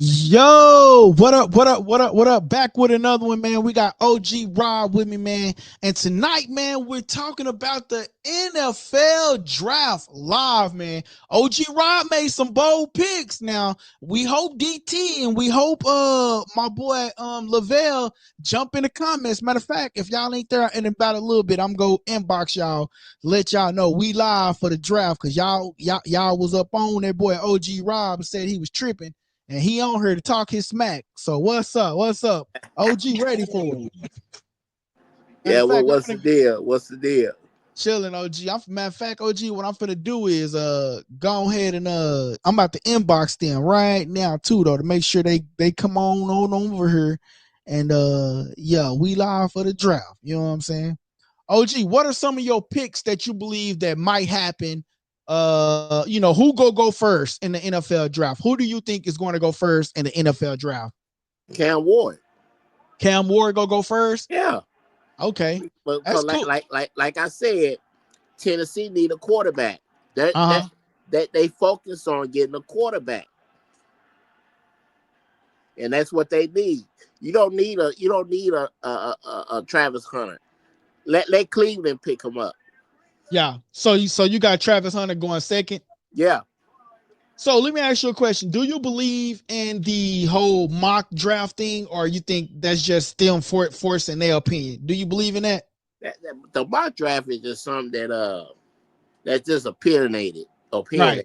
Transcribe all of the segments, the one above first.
Yo, what up? What up? What up? What up? Back with another one, man. We got OG Rob with me, man. And tonight, man, we're talking about the NFL draft live, man. OG Rob made some bold picks. Now, we hope DT and we hope my boy Lavel jump in the comments. Matter of fact, if y'all ain't there in about a little bit, I'm gonna inbox y'all, let y'all know we live for the draft because y'all was up on that boy OG Rob and said he was tripping. And he on here to talk his smack. So what's up? What's up? OG ready for it. Yeah, well, what's the deal? What's the deal? Chilling, OG. Matter of fact, OG, what I'm finna do is go ahead and I'm about to inbox them right now too, though, to make sure they come on over here. And yeah, we live for the draft. You know what I'm saying? OG, what are some of your picks that you believe that might happen? Who go first in the NFL draft? Who do you think is going to go first in the NFL draft? Cam Ward. Cam Ward go first? Yeah. Okay. But That's like, cool. like I said, Tennessee need a quarterback. They focus on getting a quarterback. And that's what they need. You don't need a Travis Hunter. Let Cleveland pick him up. Yeah. So you got Travis Hunter going second? Yeah. So let me ask you a question. Do you believe in the whole mock draft thing, or you think that's just them forcing their opinion? Do you believe in that? The mock draft is just something that's just opinionated. Right.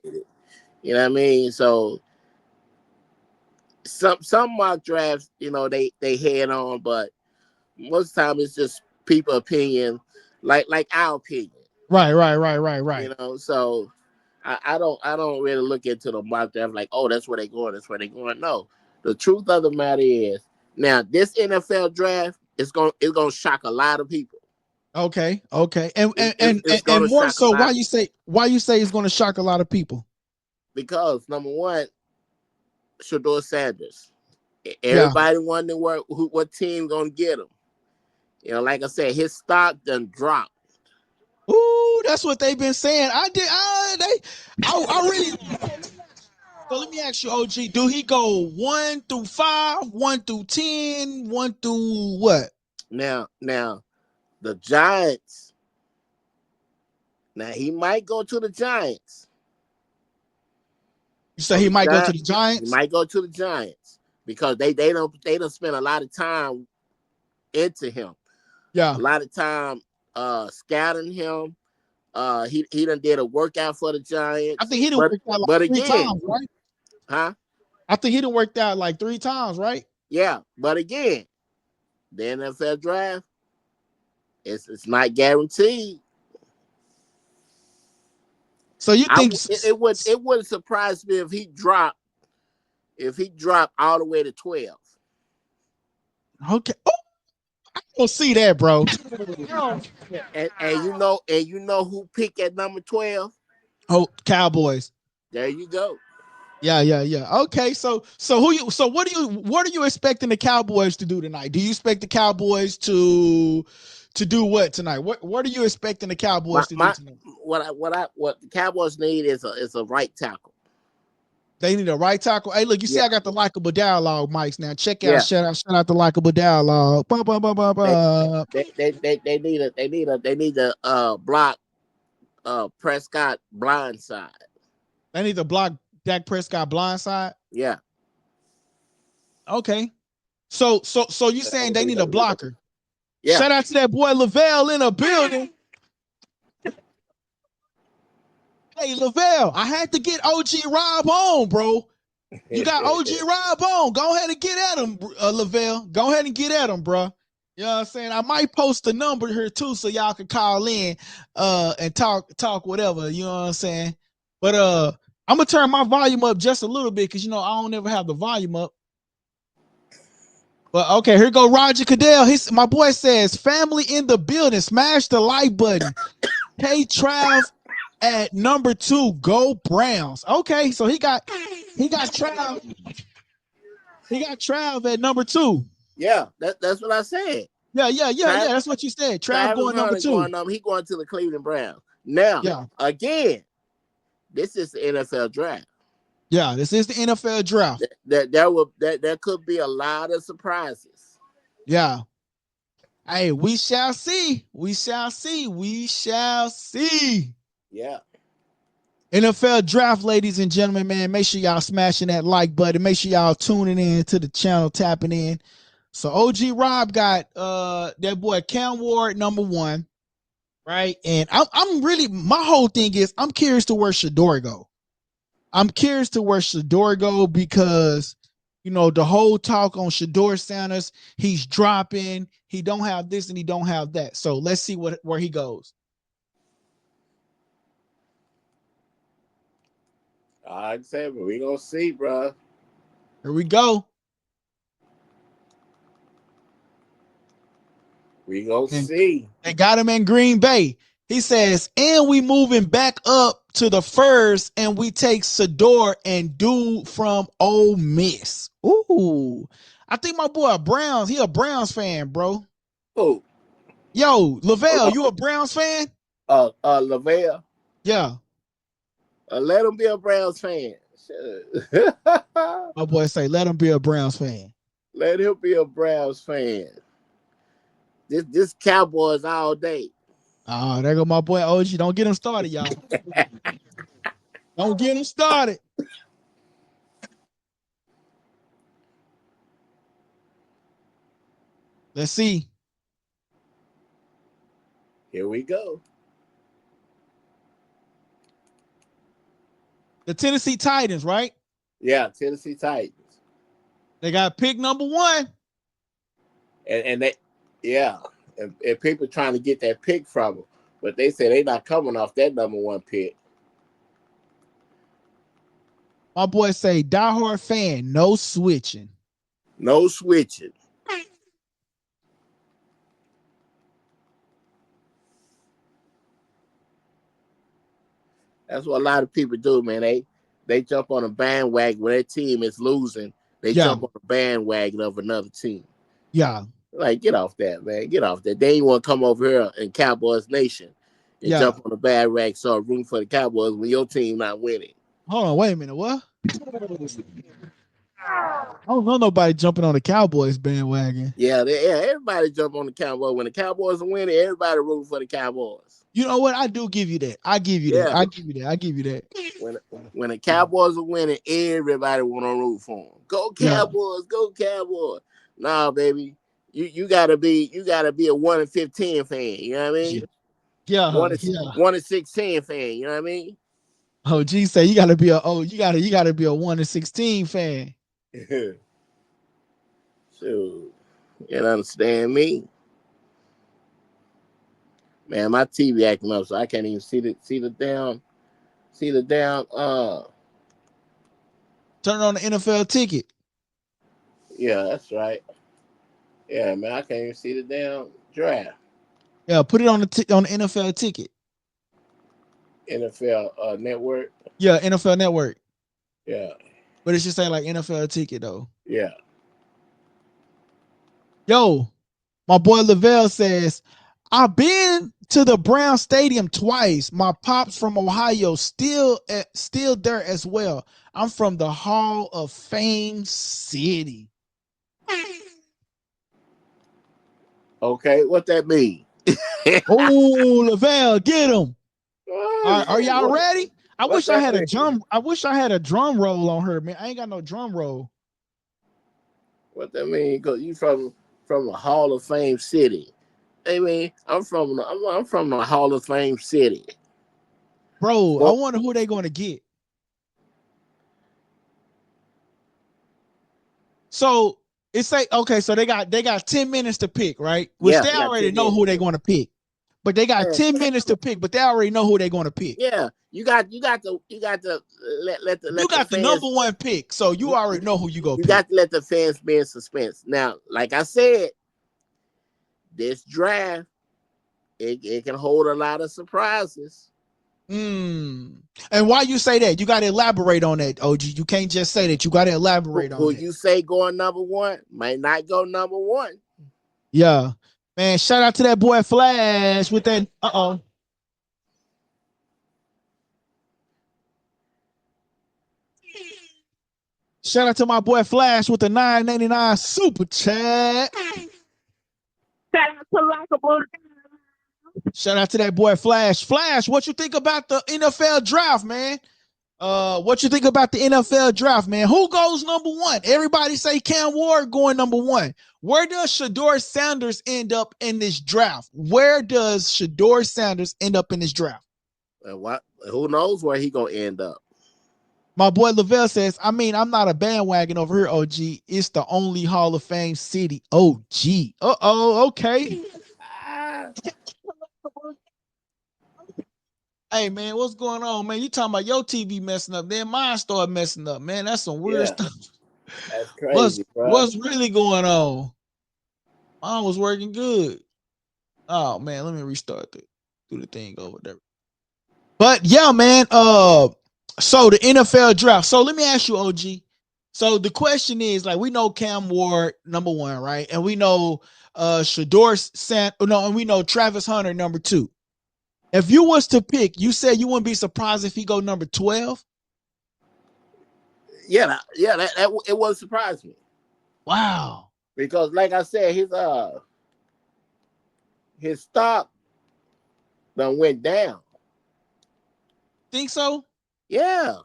You know what I mean? So some mock drafts, they head on, but most of the time it's just people opinion, like our opinion. Right. So I don't really look into the mock draft like, oh, that's where they going, that's where they going. No. The truth of the matter is, now this NFL draft is gonna shock a lot of people. Okay. And It's and gonna more shock a so, lot why you say it's going to shock a lot of people? because number one, Shador Sanders. Yeah. Everybody wondering what team gonna get him. Like I said, his stock done dropped. Ooh, that's what they've been saying. I really. So let me ask you, OG, do he go 1 through 5, 1 through 10, 1 through what? Now, the Giants. Now he might go to the Giants. You say he might go to the Giants? He might go to the Giants because they don't spend a lot of time into him. Yeah. A lot of time scouting him. He done did a workout for the Giants. I think he done worked out like three again, times, right? huh? I think he done worked out like 3 times, right? Yeah, but again, the NFL draft, it's not guaranteed. So you think it wouldn't surprise me if he dropped all the way to 12. Okay. Oh, I don't see that, bro. And you know who picked at number 12? Oh, Cowboys. There you go. Yeah. Okay, so what are you expecting the Cowboys to do tonight? Do you expect the Cowboys to do what tonight? What are you expecting the Cowboys to do tonight? What the Cowboys need is a right tackle. They need a right tackle. Hey, look, you see, Yeah. I got the Likeable Dialogue mics now. Check out, Yeah. shout out the Likeable Dialogue. They need a block Prescott blind side. They need to block Dak Prescott blindside. Yeah. Okay. So you saying they need a blocker? Yeah. Shout out to that boy Lavel in a building. Hey, Lavel, I had to get OG Rob on, bro. You got OG Rob on. Go ahead and get at him, Lavel. Go ahead and get at him, bro. You know what I'm saying? I might post a number here too so y'all can call in and talk whatever. You know what I'm saying? But I'm gonna turn my volume up just a little bit because I don't ever have the volume up. But okay, here go Roger Cadell. My boy says, family in the building. Smash the like button. Hey, Trav at number 2. Go Browns. Okay, so he got Trav. He got Trav at number 2. Yeah, that's what I said. Yeah. That's what you said. Trav going number 2. He going to the Cleveland Browns. Now, again, this is the NFL draft. Yeah, this is the NFL draft. There could be a lot of surprises. Yeah. Hey, we shall see. We shall see. We shall see. Yeah. NFL draft, ladies and gentlemen, man. Make sure y'all smashing that like button. Make sure y'all tuning in to the channel, tapping in. So OG Rob got that boy Cam Ward #1, right? And I'm really, my whole thing is I'm curious to where Shador go. I'm curious to where Shador go because the whole talk on Shador Sanders, he's dropping, he don't have this and he don't have that. So let's see where he goes. I'd say, but we gonna see, bro. Here we go. We gonna And see. they got him in Green Bay. He says, and we moving back up to the first, and we take Shedeur and dude from Ole Miss. Ooh, I think my boy Browns. He a Browns fan, bro. Who? Yo, Lavel, you a Browns fan? Lavel. Yeah. Let him be a Browns fan. My boy say, let him be a Browns fan. Let him be a Browns fan. This Cowboys all day. Oh, there go my boy OG. Don't get him started, y'all. Don't get him started. Let's see. Here we go. The Tennessee Titans, right? Yeah, Tennessee Titans. They got pick #1. And they, yeah, and people trying to get that pick from them, but they say they not coming off that #1 pick. My boy say, diehard fan, no switching. No switching. That's what a lot of people do, man. They jump on a bandwagon when their team is losing. They Yeah. jump on a bandwagon of another team. Yeah. Like, get off that, man. Get off that. They ain't want to come over here in Cowboys Nation and jump on a bandwagon, so room for the Cowboys when your team not winning. Hold on, wait a minute. What? I don't know nobody jumping on the Cowboys bandwagon. Yeah, everybody jump on the Cowboys. When the Cowboys are winning, everybody rooting for the Cowboys. You know what? I do give you that. I give you that. I give you that. I give you that. When the Cowboys are winning, everybody want to root for them. Go Cowboys, go Cowboys. Nah, baby, you gotta be a 1-15 fan. You know what I mean? Yeah. 1-16 fan. You know what I mean? Oh, G say you gotta be a you gotta be a 1-16 fan. So you understand me? Man, my TV acting up, so I can't even see the damn. Turn on the NFL ticket. Yeah, that's right. Yeah, man, I can't even see the damn draft. Yeah, put it on the NFL ticket. NFL network. Yeah, NFL Network. Yeah. But it should say like NFL ticket though. Yeah. Yo, my boy Lavel says, I've been to the Brown Stadium twice. My pops from Ohio still there as well. I'm from the Hall of Fame city. Okay, what that mean? Oh, Lavel, get him. Are y'all what, ready? I what wish I had mean? a drum. I wish I had a drum roll on her, man. I ain't got no drum roll. What that mean? Because you from a Hall of Fame city. I mean, I'm from the Hall of Fame city. Bro, I Well, wonder who they gonna get. So it's like, okay, so they got 10 minutes to pick, right? Which yeah, they they got already 10 know who minutes. they're gonna pick. But they got 10 minutes to pick, but they already know who they're gonna pick. Yeah, you got to let You the got the fans. #1 pick, so you already know who you go You pick. got to let the fans be in suspense. Now, like I said, this draft it can hold a lot of surprises. And why you say that? You got to elaborate on that, OG. You can't just say that. You got to elaborate on Who that. you say going #1 might not go #1. Yeah, man. Shout out to that boy Flash with that. Shout out to my boy Flash with the $9.99 super chat. Shout out to Likeable. Shout out to that boy Flash. Flash, what you think about the NFL draft, man? What you think about the NFL draft, man? Who goes number one? Everybody say Cam Ward going number one. Where does Shador Sanders end up in this draft? Where does Shador Sanders end up in this draft? What? Who knows where he gonna end up? My boy Lavel says, I mean, I'm not a bandwagon over here, OG. It's the only Hall of Fame city. OG. Uh-oh, okay. Hey, man, what's going on, man? You talking about your TV messing up, then mine started messing up, man. That's some weird stuff. That's crazy, bro. What's really going on? Mine was working good. Oh, man, let me restart do the thing over there. But, yeah, man, so the NFL draft. So let me ask you, OG. So the question is, like, we know Cam Ward number one, right? And we know Shador and we know Travis Hunter number two. If you was to pick, you said you wouldn't be surprised if he go number 12. Yeah, that it wouldn't surprise me. Wow. Because, like I said, his stock done went down. Think so? Yeah.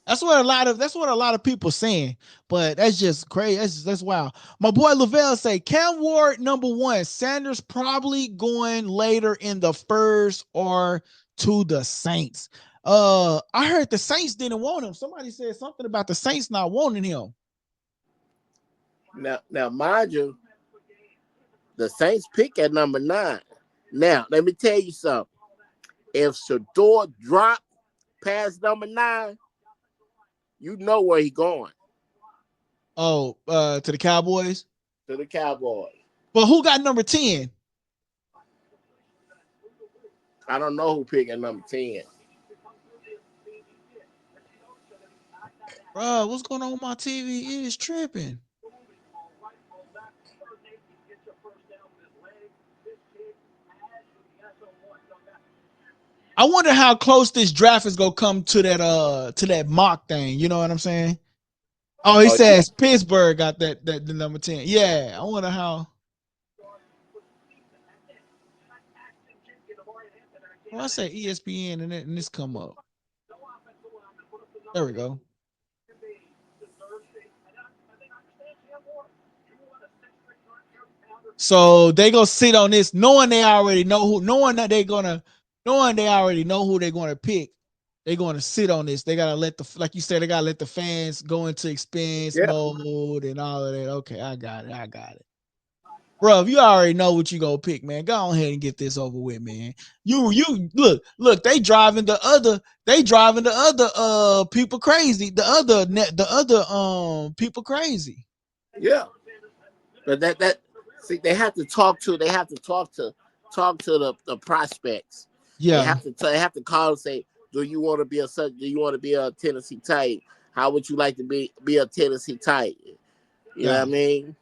That's what a lot of people saying, but that's just crazy. That's wild. My boy Lavel say Cam Ward number one, Sanders probably going later in the first or to the Saints. I heard the Saints didn't want him. Somebody said something about the Saints not wanting him. Now, mind you, the Saints pick at number 9. Now, let me tell you something. If Shador dropped past number 9, you know where he going. Oh, to the Cowboys? To the Cowboys. But who got number 10? I don't know who picked at number 10. Bro, what's going on with my TV? It is tripping. I wonder how close this draft is gonna come to that mock thing. You know what I'm saying? Oh, he says Pittsburgh got that the number 10. Yeah, I wonder how. Well, I say ESPN and this come up. There we go. So they gonna sit on this, knowing they already know who, knowing they already know who they're gonna pick. They're gonna sit on this. They gotta let like you said, they gotta let the fans go into expense mode and all of that. Okay, I got it. Bro, if you already know what you gonna pick, man, go ahead and get this over with, man. You look, they driving the other people crazy. The other people crazy. Yeah. But see, they have to talk to the prospects. Yeah. They have to call and say, do you want to be a Tennessee Titan? How would you like to be a Tennessee Titan? You know what I mean?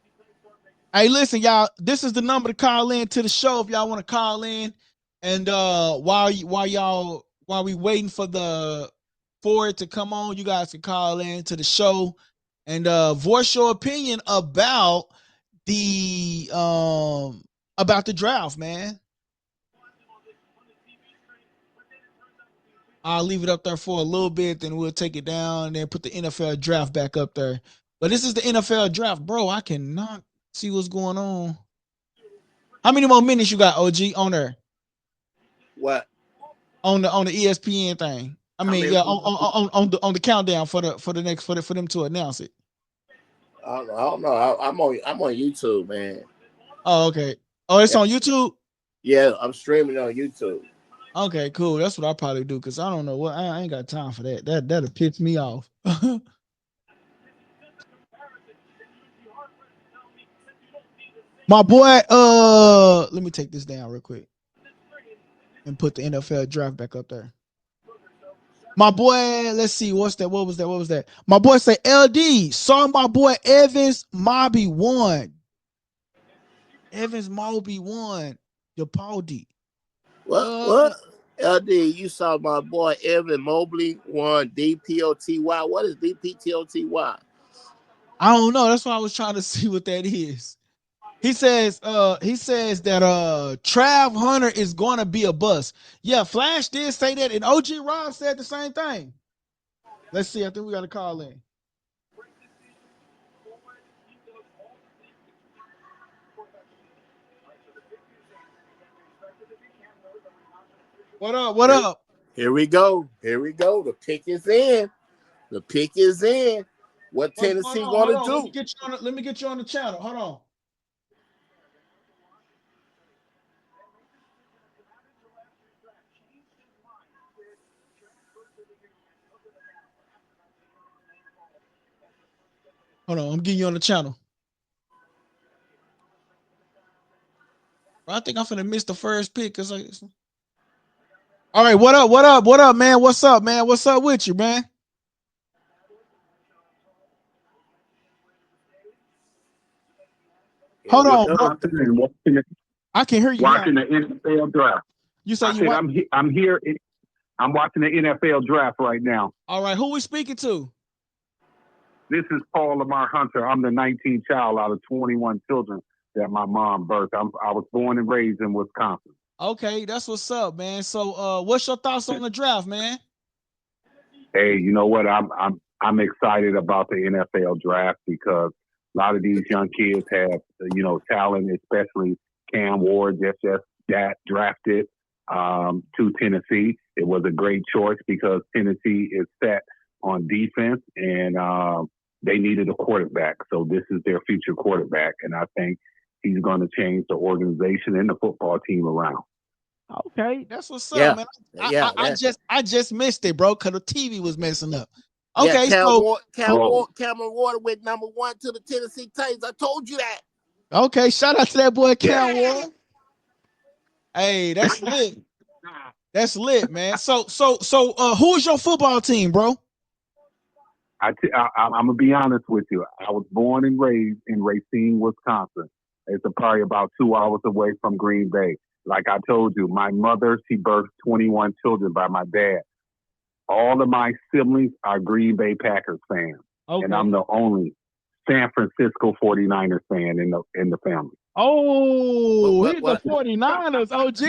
Hey, listen, y'all. This is the number to call in to the show if y'all want to call in. And while we waiting for it to come on, you guys can call in to the show and voice your opinion about the draft, man. I'll leave it up there for a little bit, then we'll take it down and then put the NFL draft back up there. But this is the NFL draft, bro. I cannot see what's going on. How many more minutes you got, OG, on there? What? On the ESPN thing. I mean, on the countdown for them to announce it. I don't know. I'm on YouTube, man. Oh, okay. Oh, it's on YouTube? Yeah, I'm streaming on YouTube. Okay, cool. That's what I probably do because I don't know what I ain't got time for that. That'll piss me off. My boy, let me take this down real quick and put the NFL draft back up there. My boy, let's see, what's that? What was that? My boy say LD saw my boy Evans Moby won. Evans Moby won. Your Paul D. What? LD, you saw my boy Evan Mobley won DPOTY. What is DPTOTY? I don't know. That's why I was trying to see what that is. He says that Trav Hunter is gonna be a bust. Yeah, Flash did say that, and OG Rob said the same thing. Let's see. I think we got to call in. What up? What up? Here we go. The pick is in. What Tennessee gonna do? Let me get you on the channel. Hold on. Hold on. I'm getting you on the channel. I think I'm finna miss the first pick. All right. What up? What up, man? What's up, man? What's up with you, man? Hold on. I can hear you. Watching the NFL draft. You say I'm here. I'm watching the NFL draft right now. All right. Who we speaking to? This is Paul Lamar Hunter. I'm the 19th child out of 21 children that my mom birthed. I was born and raised in Wisconsin. Okay, that's what's up, man. So, what's your thoughts on the draft, man? Hey, you know what? I'm excited about the NFL draft because a lot of these young kids have, talent, especially Cam Ward just drafted to Tennessee. It was a great choice because Tennessee is set on defense and they needed a quarterback. So this is their future quarterback. And I think he's going to change the organization and the football team around. Okay, that's what's up, man. I just missed it, bro, because the TV was messing up. Okay, Cameron Ward went number 1 to the Tennessee Titans. I told you that. Okay, shout out to that boy Cam Ward. Hey, that's lit. That's lit, man. So, who's your football team, bro? I'm gonna be honest with you. I was born and raised in Racine, Wisconsin. It's probably about 2 hours away from Green Bay. Like I told you, my mother, she birthed 21 children by my dad. All of my siblings are Green Bay Packers fans, and I'm the only San Francisco 49ers fan in the family. Oh, he's a 49ers OG.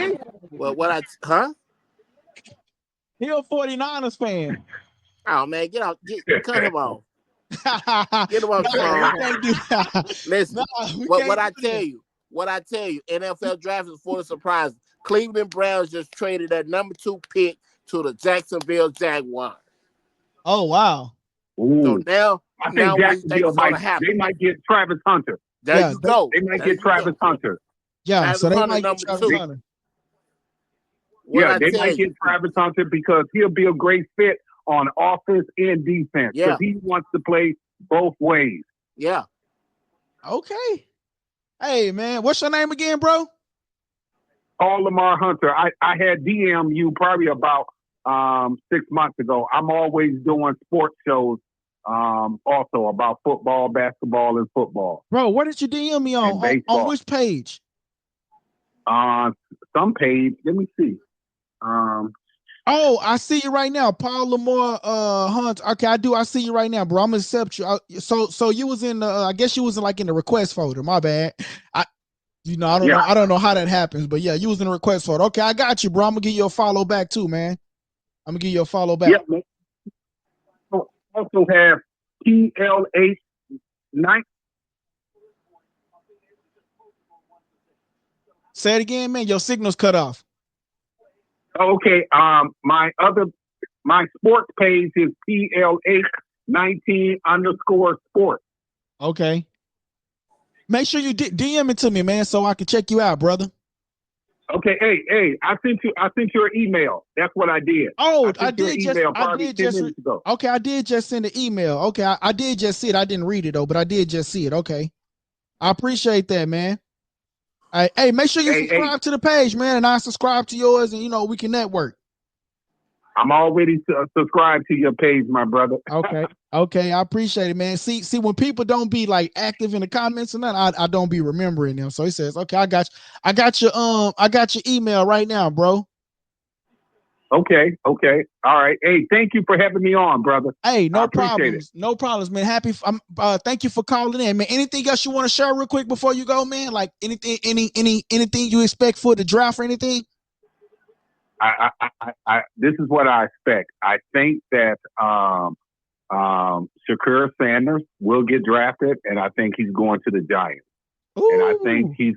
He a 49ers fan. Oh man, cut him off. Get him off the phone. Listen, what I tell you, NFL draft is full of surprises. Cleveland Browns just traded that number 2 pick to the Jacksonville Jaguars. Oh wow! Ooh. So now Jacksonville might get Travis Hunter. There you go. They might get Travis Hunter. Yeah, Travis so they Hunter might number get 2. Travis Hunter. They might get Travis Hunter because he'll be a great fit on offense and defense. Because he wants to play both ways. Yeah. Okay. Hey man, what's your name again, bro? Paul Lamar Hunter. I had DM you probably about 6 months ago. I'm always doing sports shows also about football, basketball, and football. Bro, where did you DM me on? On which page? Some page. Let me see. Oh, I see you right now, Paul Lamar Hunt. Okay, I see you right now, bro. I'm gonna accept you. So you was in the I guess you was in the request folder. My bad. I don't know how that happens, but yeah, you was in the request folder. Okay, I got you, bro. I'm gonna give you a follow back too, man. I'm gonna give you a follow back. Yeah, man. Also have PLH 9. Say it again, man. Your signal's cut off. Okay. My sports page is PLH19_sports. Okay. Make sure you DM it to me, man, so I can check you out, brother. Okay. Hey, I sent you an email. That's what I did. Oh, I did just ago. Okay, I did just send an email. Okay, I did just see it. I didn't read it though, but I did just see it. Okay. I appreciate that, man. Hey, make sure you subscribe to the page, man, and I subscribe to yours, and we can network. I'm already subscribed to your page, my brother. Okay, I appreciate it, man. See, when people don't be active in the comments and that, I don't be remembering them. So he says, okay, I got your email right now, bro. Okay. All right. Hey, thank you for having me on, brother. Hey, no I appreciate problems. it. No problems, man. Thank you for calling in, man. Anything else you want to share real quick before you go, man? Like anything you expect for the draft or anything? This is what I expect. I think that Shadur Sanders will get drafted, and I think he's going to the Giants. Ooh. And I think he's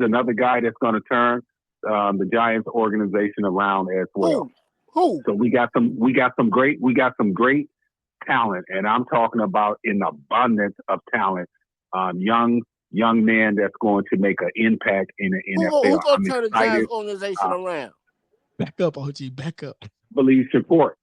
another guy that's going to turn the Giants organization around as well. Who? So we got some great talent, and I'm talking about an abundance of talent. Young man that's going to make an impact in the NFL. Who's going to turn the Giants organization around? Back up, OG. Back up. Believe Shakur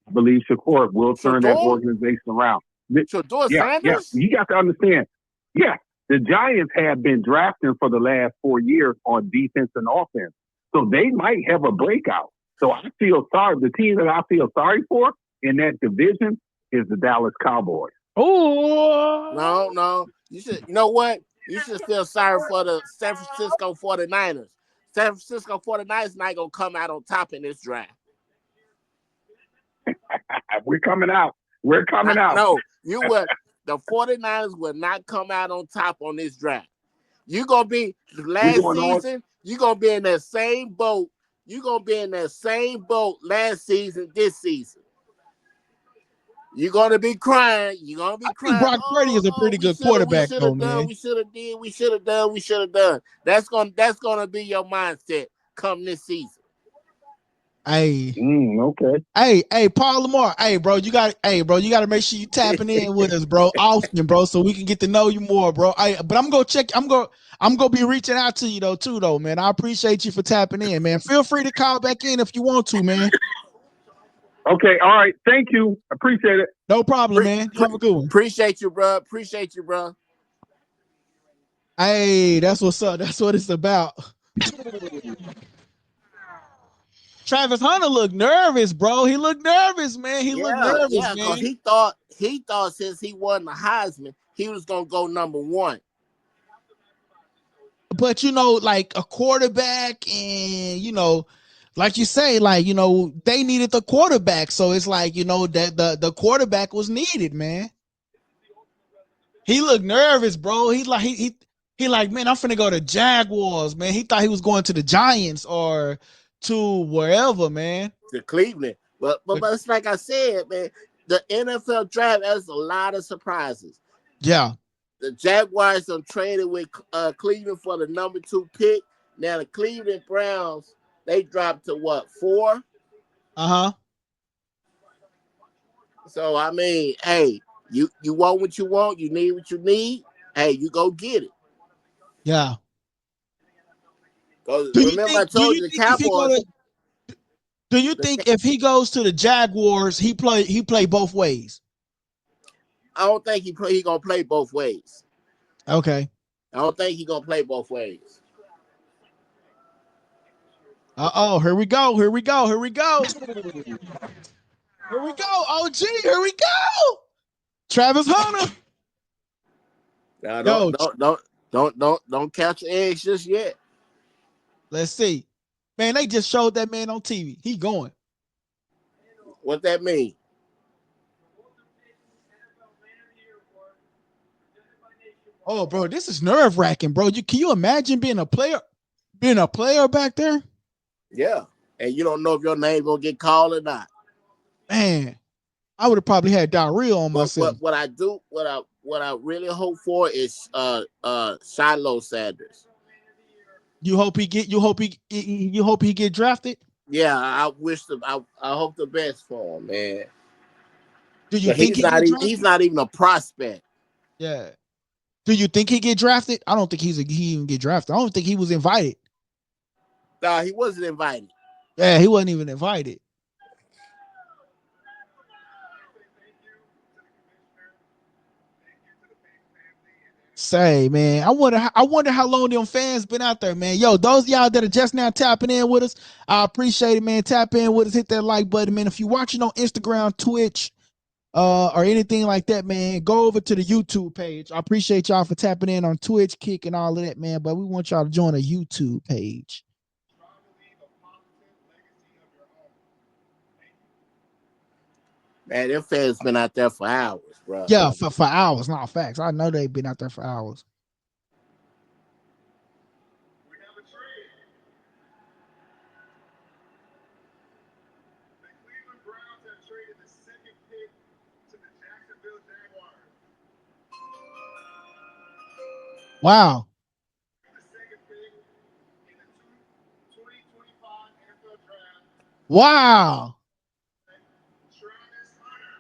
will turn that organization around. Shador Sanders? Yeah. You got to understand. Yeah, the Giants have been drafting for the last 4 years on defense and offense. So they might have a breakout. So I feel sorry. The team that I feel sorry for in that division is the Dallas Cowboys. Oh. No. You know what? You should feel sorry for the San Francisco 49ers. San Francisco 49ers not going to come out on top in this draft. We're coming out. No, you will. The 49ers will not come out on top on this draft. You're going to be last season. You're going to be in that same boat. You're going to be in that same boat last season, this season. You're going to be crying. I think Brock Purdy is a pretty good quarterback, though, man. We should have done. That's going to be your mindset come this season. Hey. Okay. Hey, Paul Lamar. Hey, bro, you got to make sure you tapping in with us, bro, often, bro, so we can get to know you more, bro. But I'm gonna be reaching out to you though, man. I appreciate you for tapping in, man. Feel free to call back in if you want to, man. Okay, all right. Thank you. Appreciate it. No problem, man. Have a good one. Appreciate you, bro. Hey, that's what's up. That's what it's about. Travis Hunter looked nervous, bro. He looked nervous, man. He looked nervous, man. Because he thought since he won the Heisman, he was gonna go number one. But like a quarterback, and like you say, like they needed the quarterback, so it's like that the quarterback was needed, man. He looked nervous, bro. He like, man, I'm finna go to Jaguars, man. He thought he was going to the Giants or to wherever, man. To Cleveland. But it's like I said, man, the NFL draft has a lot of surprises. Yeah. The Jaguars are traded with Cleveland for the number 2 pick. Now the Cleveland Browns, they dropped to what, 4? Uh-huh. So I mean, hey, you want what you want, you need what you need. Hey, you go get it. Yeah. Remember, I told you the Cowboys. Do you think if he goes to the Jaguars, he play both ways? I don't think he gonna play both ways. Okay. I don't think he gonna play both ways. Here we go. OG, here we go. Travis Hunter. Now, don't catch eggs just yet. Let's see. Man, they just showed that man on TV. He going. What that mean? Oh, bro, this is nerve-wracking, bro. Can you imagine being a player back there? Yeah. And you don't know if your name gonna get called or not. Man, I would have probably had diarrhea on myself. What I really hope for is Shador Sanders. You hope he get drafted? Yeah, I hope the best for him, man. Do you think he's not even a prospect? Yeah. Do you think he get drafted? I don't think he even get drafted. I don't think he was invited. No, he wasn't invited. Yeah, he wasn't even invited. Say, man, I wonder how long them fans been out there, man. Yo, those of y'all that are just now tapping in with us, I appreciate it, man. Tap in with us, hit that like button, man. If you're watching on Instagram, Twitch, or anything like that, man, go over to the YouTube page. I appreciate y'all for tapping in on Twitch, Kick, and all of that, man. But we want y'all to join a YouTube page. Man, them fans been out there for hours, bro. Yeah, for hours, not facts. I know they've been out there for hours. The Cleveland Browns have traded the second pick to the Jacksonville Jaguars. Wow. The second pick in the 2025 NFL Draft. Wow. Travis Hunter.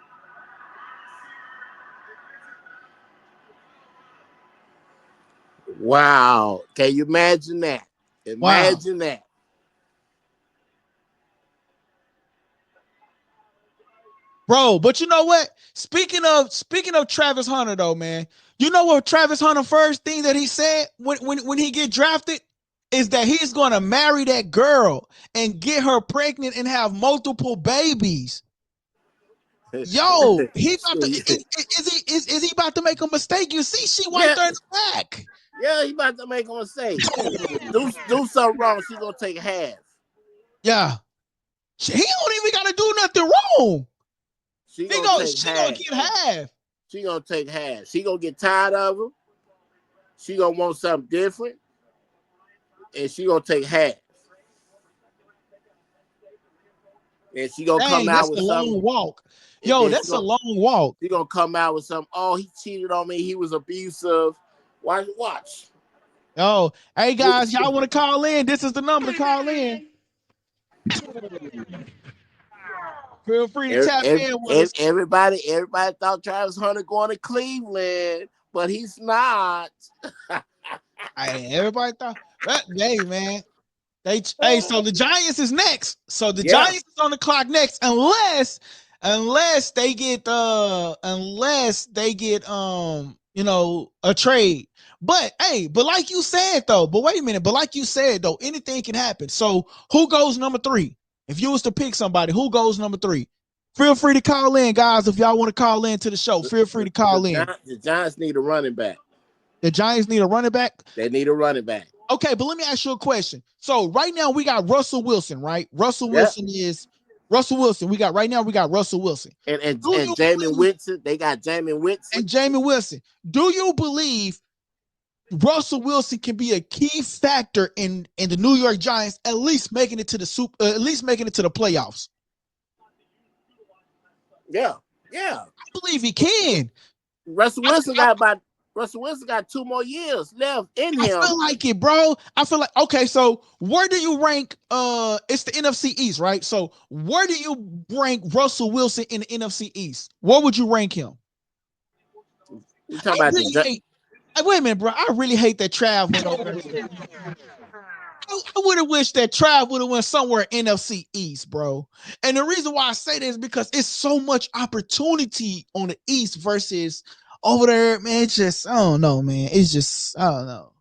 Wow. Can you imagine that? Wow. Imagine that. Bro, but you know what? Speaking of Travis Hunter, though, man, you know what Travis Hunter first thing that he said when he get drafted is that he's gonna marry that girl and get her pregnant and have multiple babies. Yo, he about to is he about to make a mistake? You see, she right there in the back. Yeah, he about to make a mistake. do something wrong, she gonna take half. Yeah, he don't even gotta do nothing wrong. She gonna get half. She gonna take half. She gonna get tired of him. She gonna want something different, and she gonna take half. And she gonna come out with something. Long walk. Yo, that's a long walk. She gonna come out with something. Oh, he cheated on me. He was abusive. Watch. Oh, hey guys, y'all want to call in? This is the number to call in. Feel free to tap in with us. Everybody thought Travis Hunter going to Cleveland, but he's not. Hey, everybody thought that. Hey, man. So the Giants is next. So the Giants is on the clock next, unless they get a trade. But like you said though, wait a minute. But like you said though, anything can happen. So who goes number 3? If you was to pick somebody, who goes number 3? Feel free to call in, guys. If y'all want to call in to the show, feel free to call in. The Giants need a running back. The Giants need a running back? They need a running back. Okay, but let me ask you a question. So right now we got Russell Wilson, right? Russell Wilson. We got Russell Wilson. And Jameis Winston. They got Jameis Winston. And Jameis Winston. Do you believe Russell Wilson can be a key factor in the New York Giants at least making it to the playoffs? Yeah. I believe he can. Russell Wilson got 2 more years left in him. I feel like it, bro. Okay, so where do you rank it's the NFC East, right? So where do you rank Russell Wilson in the NFC East? Where would you rank him? You talking about wait a minute, bro. I really hate that Trav went over there. I would have wished that Trav would have went somewhere NFC East, bro. And the reason why I say that is because it's so much opportunity on the East versus over there, man. It's just, I don't know, man. It's just, I don't know.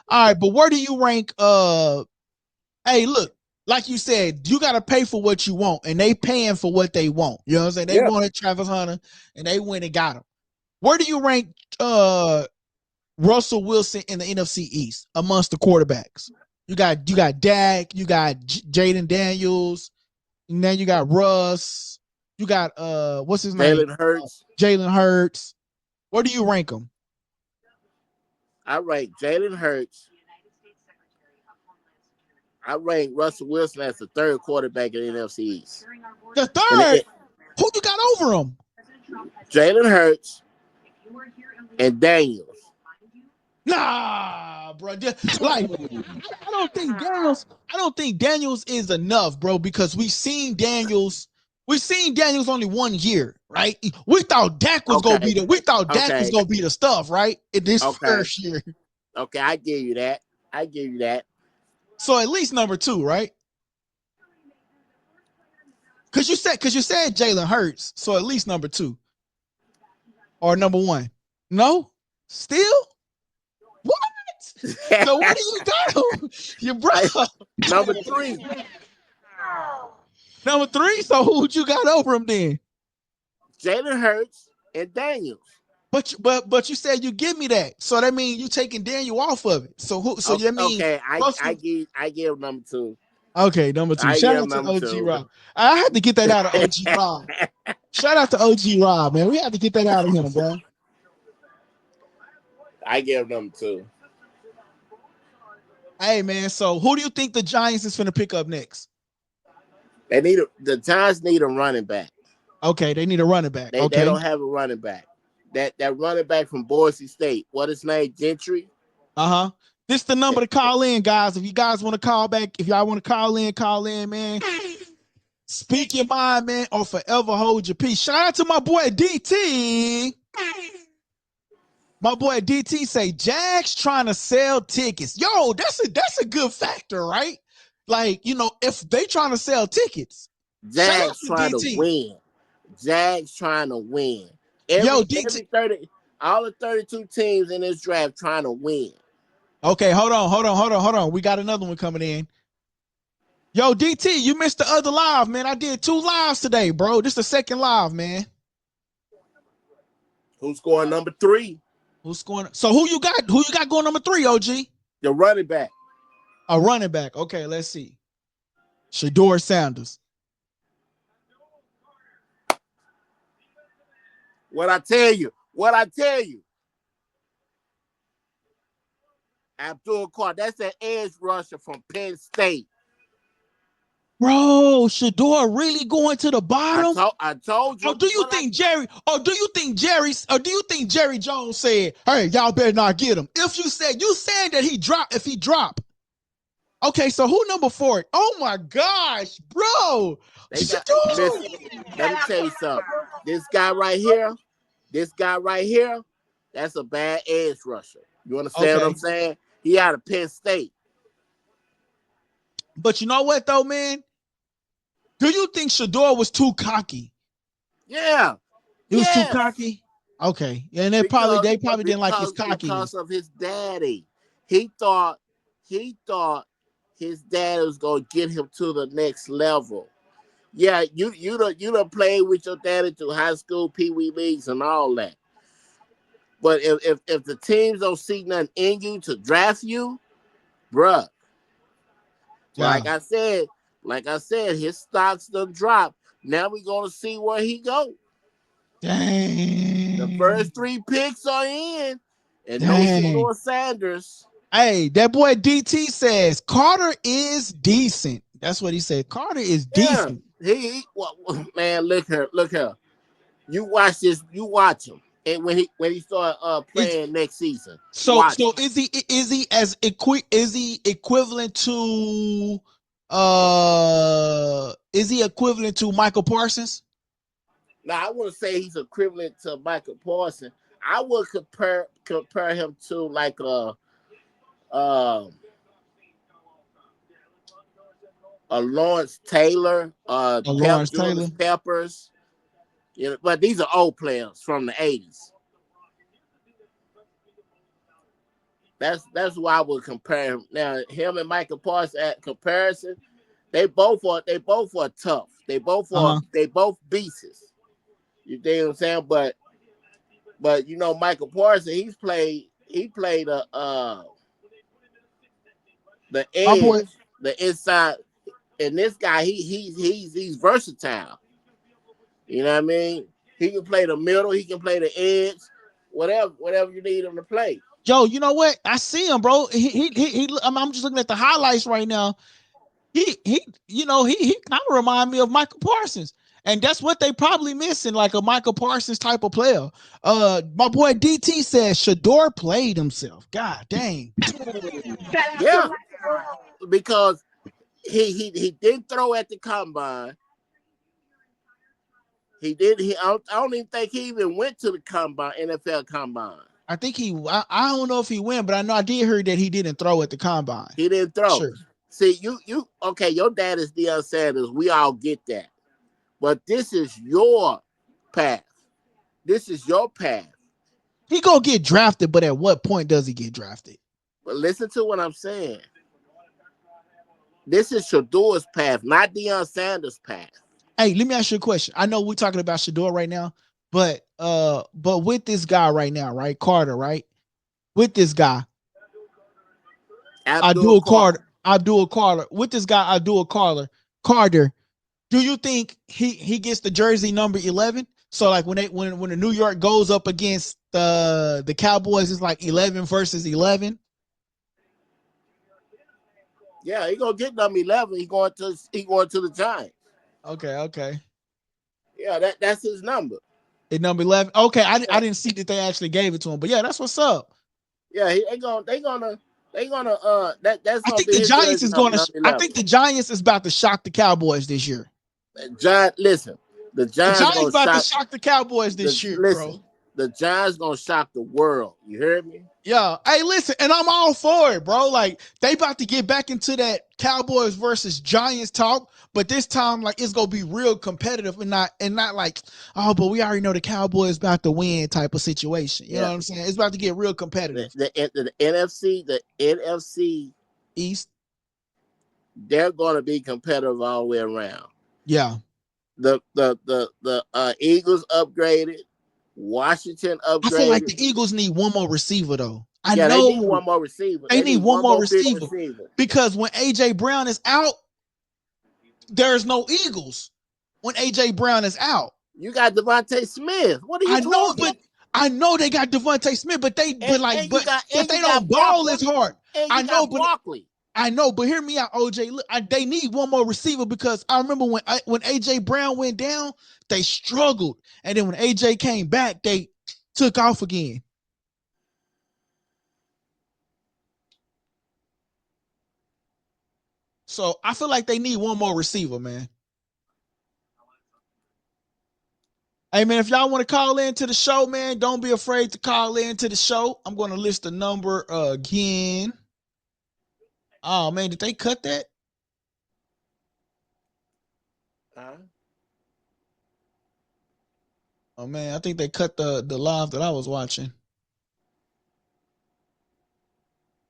All right, but where do you rank? Hey, look, like you said, you got to pay for what you want, and they paying for what they want. You know what I'm saying? They wanted Travis Hunter, and they went and got him. Where do you rank Russell Wilson in the NFC East amongst the quarterbacks? You got Dak, you got Jaden Daniels, and then you got Russ. You got what's his name? Jalen Hurts. Where do you rank them? I rank Jalen Hurts. I rank Russell Wilson as the 3rd quarterback in the NFC East. The 3rd? Who you got over him? Jalen Hurts and Daniels. Nah, bro. Like, I don't think Daniels is enough, bro, because we've seen Daniels only 1 year, right? We thought Dak was gonna be the stuff, right? In this first year. Okay, I give you that. So at least number 2, right? Cause you said Jalen Hurts, so at least number 2. Or number 1. No? Still? What? So what do you got? Your brother. Number 3. Number 3. So who'd you got over him then? Jalen Hurts and Daniels. But you said you give me that, so that means you taking Daniel off of it. So who? So you mean? Okay, I give number 2. Okay, number 2. I Shout give out to number OG 2. Rob. I had to get that out of OG Rob. Shout out to OG Rob, man. We had to get that out of him, bro. I give number 2. Hey, man. So who do you think the Giants is finna pick up next? The Giants need a running back. Okay, they need a running back. They don't have a running back. That running back from Boise State. What his name? Gentry. Uh-huh. This the number to call in, guys. If you guys want to call back, if y'all want to call in, man. Speak your mind, man, or forever hold your peace. Shout out to my boy DT. My boy DT say Jags trying to sell tickets. Yo, that's a good factor, right? Like, you know, if they trying to sell tickets. Jags trying to win. Jags trying to win. Every 30, all the 32 teams in this draft trying to win. Okay, hold on. We got another one coming in. Yo, DT, you missed the other live, man. I did 2 lives today, bro. This is the second live, man. Who's scoring number 3? Who's scoring? So who you got going number 3, OG? The running back. A running back. Okay, let's see. Shador Sanders. What I tell you. Abdul Carr, that's an edge rusher from Penn State. Bro, Shedeur really going to the bottom? I told you. Or do you think Jerry Jones said, hey, y'all better not get him? If you said that if he dropped. Okay, so who number 4? Oh my gosh, bro. Listen, let me tell you something. This guy right here, that's a bad edge rusher. You understand what I'm saying? He out of Penn State. But you know what though, man? Do you think Shador was too cocky? Yeah. He was too cocky? Okay. And they probably didn't like his cockiness. Because of his daddy. He thought his dad was gonna get him to the next level. Yeah, you done played with your daddy through high school, pee-wee leagues, and all that. But if the teams don't see nothing in you to draft you, bruh. Yeah. Like I said, his stocks done dropped. Now we're gonna see where he go. Dang. The first 3 picks are in, and no Shador Sanders. Hey, that boy DT says Carter is decent. That's what he said. Carter is decent. Man, look here. You watch this. You watch him, and when he start playing next season. So is he equivalent to Michael Parsons? Now I wouldn't say he's equivalent to Michael Parsons. I would compare him to like a Lawrence Taylor, Julius Peppers. You know, but these are old players from the 80s. That's why I would compare him. Now, him and Michael Parsons at comparison, they both are tough. They both beasts. You know what I'm saying? But you know, Michael Parsons, he played the edge, the inside, and this guy he's versatile. You know what I mean? He can play the middle, he can play the edge, whatever you need him to play. Yo, you know what? I see him, bro. I'm just looking at the highlights right now. He kind of remind me of Michael Parsons. And that's what they probably missing, like a Michael Parsons type of player. My boy DT says Shador played himself. God dang. Yeah, because he didn't throw at the combine. He did. I don't even think he even went to the combine, NFL combine. I think I don't know if he went, but I know I did hear that he didn't throw at the combine. He didn't throw. Sure. See, okay, your dad is Deion Sanders. We all get that. But this is your path. This is your path. He gonna get drafted, but at what point does he get drafted? But listen to what I'm saying. This is Shador's path, not Deion Sanders' path. Hey, let me ask you a question. I know we're talking about Shador right now, but with this guy right now, right, Carter, right? With this guy, Abdul Carter. Abdul Carter, with this guy Abdul Carter, do you think he gets the jersey number 11? So like when the New York goes up against the Cowboys, it's like 11 versus 11. Yeah, he gonna get number 11. He going to the Giants. Okay. Yeah, that's his number. At number 11. Okay, I didn't see that they actually gave it to him, but yeah, that's what's up. Yeah, that's gonna I be think the his Giants jersey is number, going to. number I 11. think the Giants is about to shock the Cowboys this year. Listen, the The Giants Giants gonna about to shock the Cowboys this year, bro. The Giants gonna shock the world. You heard me? Yeah. Hey, listen, and I'm all for it, bro. Like they about to get back into that Cowboys versus Giants talk, but this time, like it's gonna be real competitive and not like, oh, but we already know the Cowboys about to win type of situation. You know what I'm saying? It's about to get real competitive. The NFC East. They're gonna be competitive all the way around. Yeah. The Eagles upgraded. Washington upgraded. I feel like the Eagles need one more receiver though. They need one more receiver. They need one more receiver. Big receiver. Because when AJ Brown is out, there's no Eagles. When AJ Brown is out, you got Devontae Smith. What are you talking? I know they got Devontae Smith, but they don't ball as hard. I know, Barkley. I know, but hear me out, OJ. Look, they need one more receiver because I remember when AJ Brown went down, they struggled, and then when AJ came back, they took off again. So I feel like they need one more receiver, man. Hey, man, if y'all want to call into the show, man, don't be afraid to call into the show. I'm going to list the number again. Oh, man, did they cut that? Oh, man, I think they cut the live that I was watching.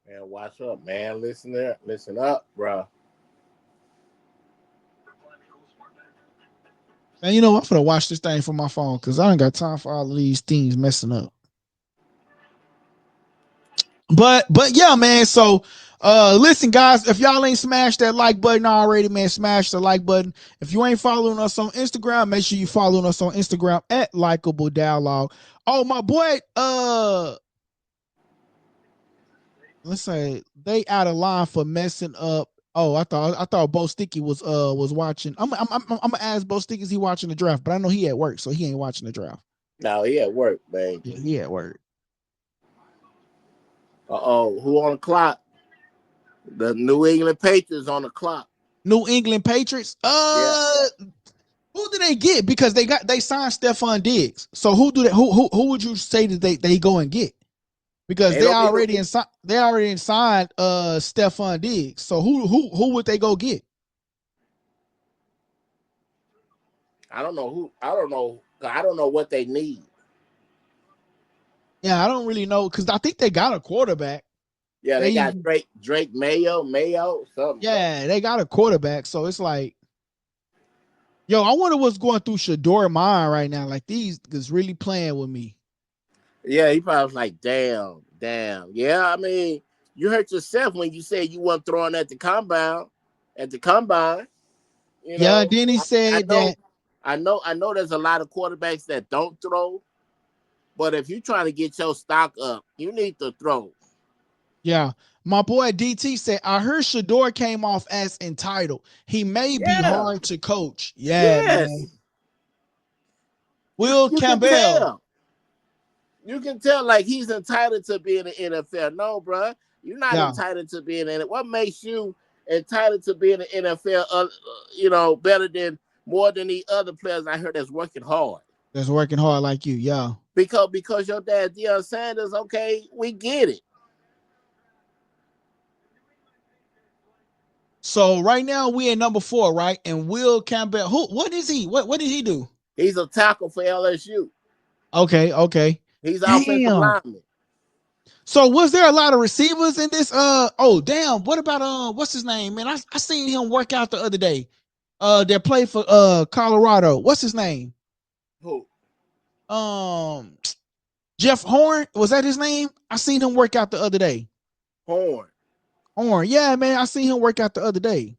Man, watch up, man. Listen up, bro. Man, you know, I'm going to watch this thing from my phone because I ain't got time for all of these things messing up. But yeah, man. So listen, guys, if y'all ain't smashed that like button already, man, smash the like button. If you ain't following us on Instagram, make sure you following us on Instagram at LikeableDialogue. Oh, my boy, let's say they out of line for messing up. Oh, I thought Bo Sticky was watching. I'm gonna ask Bo Sticky, is he watching the draft? But I know he at work, so he ain't watching the draft. No, he at work, man. Yeah, he at work. Who on the clock? The New England Patriots on the clock. New England Patriots? Who do they get? Because they signed Stephon Diggs. So who would you say that they go and get? Because they already signed Stephon Diggs. So who would they go get? I don't know. I don't know what they need. Yeah, I don't really know because I think they got a quarterback. Yeah, they got Drake Mayo, something. Yeah, they got a quarterback. So it's like, yo, I wonder what's going through Shador mind right now. Like these is really playing with me. Yeah, he probably was like, damn. Yeah, I mean, you hurt yourself when you said you weren't throwing at the combine. You know, yeah, then he said that. I know there's a lot of quarterbacks that don't throw, but if you're trying to get your stock up, you need to throw. Yeah. My boy DT said, I heard Shedeur came off as entitled. He may be hard to coach. Yeah, yes. Man. Will Campbell. You can tell like he's entitled to be in the NFL. No, bro. You're not entitled to be in it. What makes you entitled to be in the NFL, better than more than the other players I heard that's working hard? That's working hard like you, yeah. Because your dad, Sharpe Sanders, okay, we get it. So right now we at number 4, right? And Will Campbell, what is he? What did he do? He's a tackle for LSU. Okay. He's offensive lineman. So was there a lot of receivers in this? Oh damn! What about what's his name, man? I seen him work out the other day. That played for Colorado. What's his name? Who? Jeff Horn. Was that his name? I seen him work out the other day. Horn. Horn. Yeah, man. I seen him work out the other day.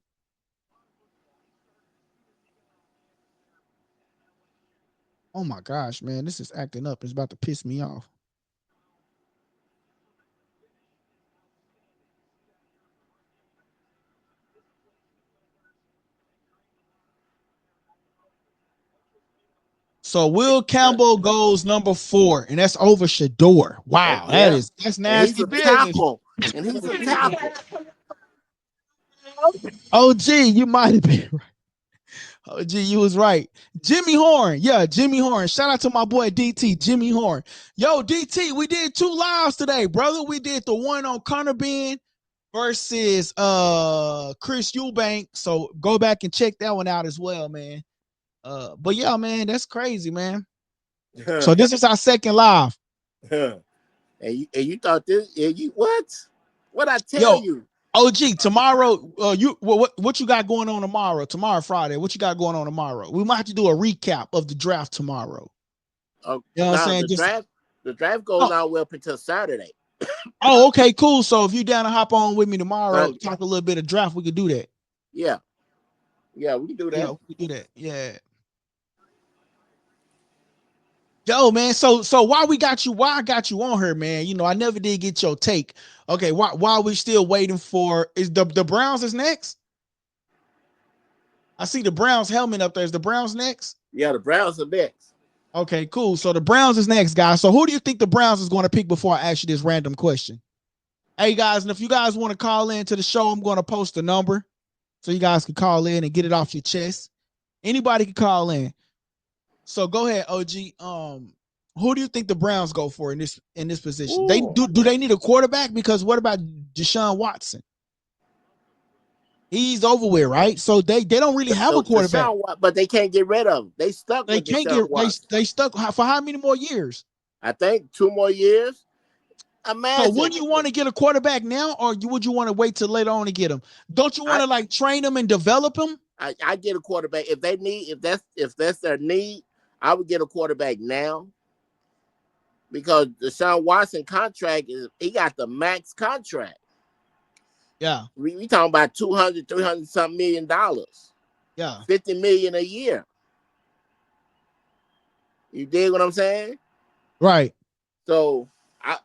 Oh my gosh, man. This is acting up. It's about to piss me off. So Will Campbell goes number 4, and that's over Shedeur. Wow, Yeah. that's And he's nasty a business. tackle. And he's a tackle. Oh, gee, you might have been right. Oh, gee, you was right. Jimmy Horn. Yeah, Jimmy Horn. Shout out to my boy DT, Jimmy Horn. Yo, DT, we did 2 lives today, brother. We did the one on Connor Ben versus Chris Eubank. So go back and check that one out as well, man. But yeah, man, that's crazy, man. So this is our second live. And you thought this? You what? What I tell Yo, you? OG, tomorrow, you what you got going on tomorrow? Tomorrow, Friday. What you got going on tomorrow? We might have to do a recap of the draft tomorrow. You know what I'm saying? The draft goes on up until Saturday. Oh, okay, cool. So if you down to hop on with me tomorrow, talk a little bit of draft, we could do that. Yeah. Yeah, we can do that. Yeah, we can do that. Yeah. Yo, man. So why I got you on here, man? You know, I never did get your take. Okay, why we still waiting for is the Browns is next? I see the Browns helmet up there. Is the Browns next? Yeah, the Browns are next. Okay, cool. So the Browns is next, guys. So who do you think the Browns is going to pick before I ask you this random question? Hey, guys, and if you guys want to call in to the show, I'm going to post a number so you guys can call in and get it off your chest. Anybody can call in. So go ahead, OG. Who do you think the Browns go for in this position? Ooh. They do they need a quarterback? Because what about Deshaun Watson? He's over with, right? So they don't really have a quarterback. But they can't get rid of him. They stuck with Deshaun Watson. They stuck for how many more years? I think 2 more years. Imagine. So wouldn't you want to get a quarterback now, or would you want to wait till later on to get him? Don't you want to like train him and develop him? I get a quarterback if they need if that's their need. I would get a quarterback now because the Deshaun Watson contract he got the max contract. Yeah, we talking about $300 something million. Yeah, $50 million a year. You dig what I'm saying? Right. So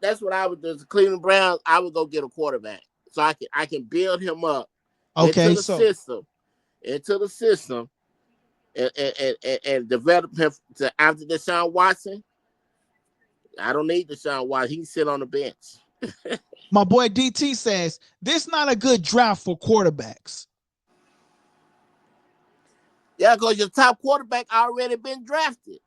that's what I would do. The Cleveland Browns, I would go get a quarterback so I can build him up into the system, and develop him to after Deshaun Watson. I don't need Deshaun Watson. He can sit on the bench. My boy DT says this not a good draft for quarterbacks. Yeah, because your top quarterback already been drafted.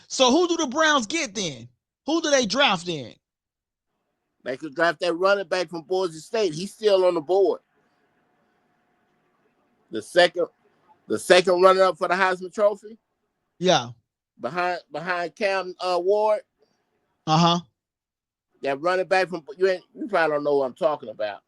So who do the Browns get then? Who do they draft then? They could draft that running back from Boise State. He's still on the board. The second runner-up for the Heisman Trophy. Yeah. Behind Cam Ward. Uh-huh. That running back from you probably don't know what I'm talking about.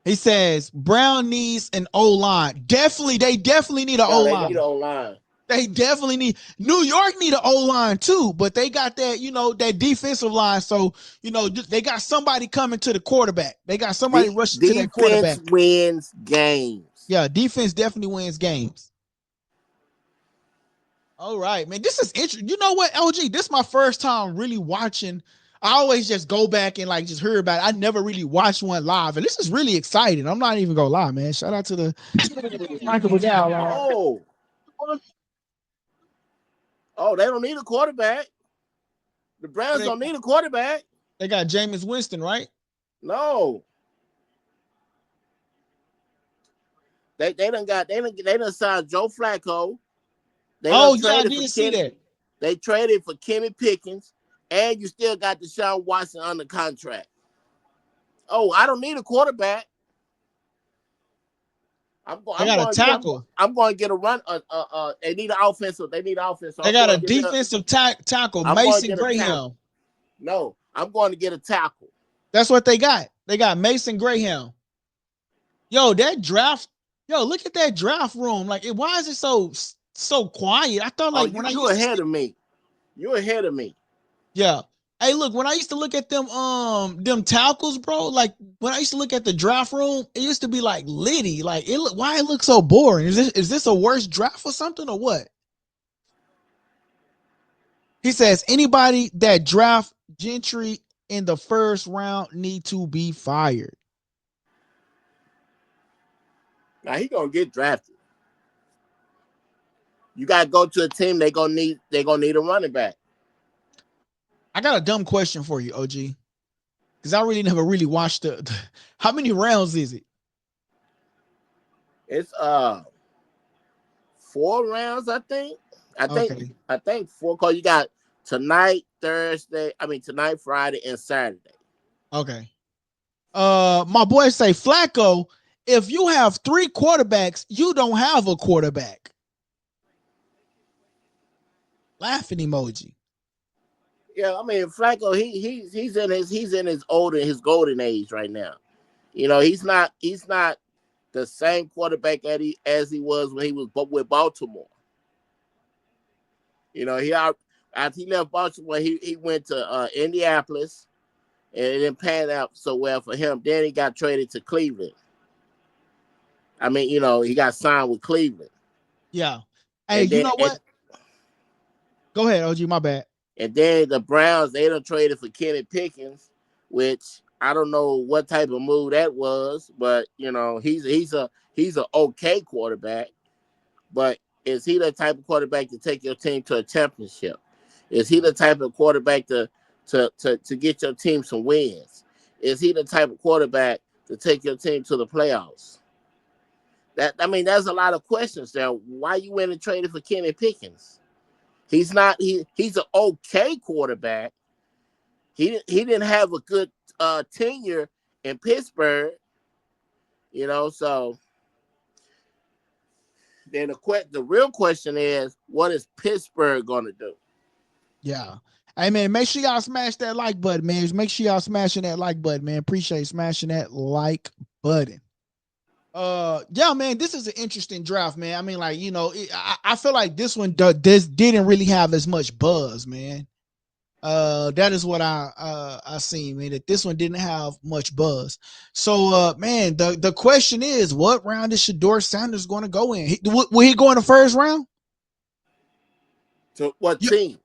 He says Brown needs an O-line. They definitely need an O-line. They need an O-line. They definitely need. New York need an O-line too, but they got that, that defensive line. So, they got somebody coming to the quarterback. They got somebody rushing to that quarterback. Defense wins games. Yeah, defense definitely wins games. All right, man. This is interesting. You know what, LG? This is my first time really watching. I always just go back and just hear about it. I never really watched one live, and this is really exciting. I'm not even gonna lie, man. Shout out to the LikeableDialogue. Oh, they don't need a quarterback. The Browns don't need a quarterback. They got Jameis Winston, right? No. They done signed Joe Flacco. I didn't see that. They traded for Kenny Pickens, and you still got Deshaun Watson under contract. Oh, I don't need a quarterback. I'm going to get a run. They need an offensive. They got a defensive tackle, Mason Graham. No, I'm going to get a tackle. That's what they got. They got Mason Graham. Yo, that draft. Yo, look at that draft room. Why is it so quiet? I thought you're ahead of me. You're ahead of me. Yeah. Hey, look, when I used to look at them tackles, bro, like when I used to look at the draft room, it used to be like litty. Like why it look so boring? Is this a worse draft or something or what? He says anybody that draft Gentry in the first round need to be fired. Now he gonna get drafted. You gotta go to a team they gonna need a running back. I got a dumb question for you, OG. Because I really never really watched the how many rounds is it? It's 4 rounds, I think. Okay. I think 4, because you got tonight, tonight, Friday, and Saturday. Okay. My boy say Flacco, if you have 3 quarterbacks, you don't have a quarterback. Laughing emoji. Yeah, I mean Flacco, he's in his golden age right now. You know, he's not the same quarterback as he was when he was with Baltimore. You know, after he left Baltimore, he went to Indianapolis, and it didn't pan out so well for him. Then he got traded to Cleveland. I mean, you know, he got signed with Cleveland. Yeah. Hey, And you then know what? Go ahead, OG, my bad. and then the Browns, they done traded for Kenny Pickens, which I don't know what type of move that was, but you know, he's a okay quarterback, but is he the type of quarterback to take your team to a championship? Is he the type of quarterback to get your team some wins? Is he the type of quarterback to take your team to the playoffs? There's a lot of questions there. Why you went and traded for Kenny Pickens? He's an okay quarterback. He didn't have a good tenure in Pittsburgh, you know. So then the real question is, what is Pittsburgh gonna do? Yeah. Hey man, make sure y'all smash that like button, man. Make sure y'all smashing that like button, man. Appreciate smashing that like button. Yeah, man, this is an interesting draft, man. I mean, like, you know, I feel like this one this didn't really have as much buzz, man. That is what I seen, man. That this one didn't have much buzz. So, man, the question is, what round is Shador Sanders going to go in? Will he go in the first round? To what Yo, team?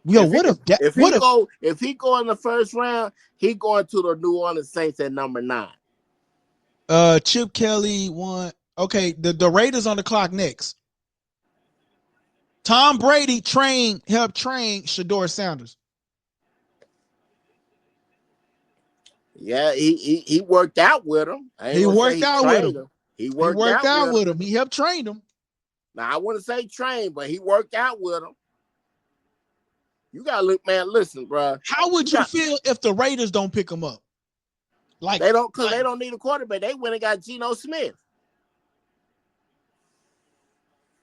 yo, what if that? If What if he go in the first round, he going to the New Orleans Saints at number 9. Chip Kelly won? Okay, the Raiders on the clock next. Tom Brady helped train Shador Sanders. Yeah, he worked out with him. I ain't He gonna say worked he out with trained him. him. He He worked worked out out with him. with him. He helped train him. Now I wouldn't say trained, but he worked out with him. You gotta look, man. Listen, bro. How would you feel if the Raiders don't pick him up? They don't need a quarterback. They went and got Geno Smith.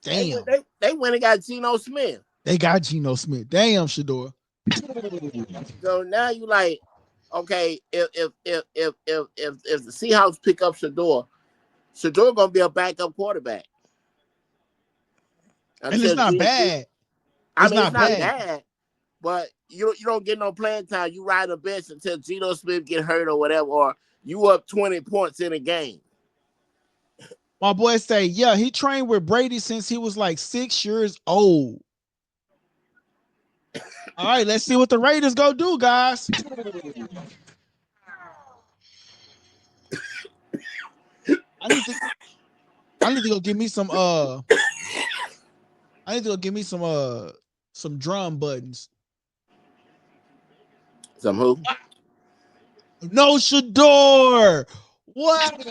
Damn. They went and got Geno Smith. They got Geno Smith. Damn, Shador. So now you like, okay, if the Seahawks pick up Shador gonna be a backup quarterback. And it's not bad. It's It's not not bad. bad, but you don't get no playing time. You ride the bench until Geno Smith get hurt or whatever, or you up 20 points in a game. My boy say, yeah, he trained with Brady since he was like 6 years old. All right, let's see what the Raiders go do, guys. I need to go give me some I need to go give me some drum buttons. Some who? No Shador. What?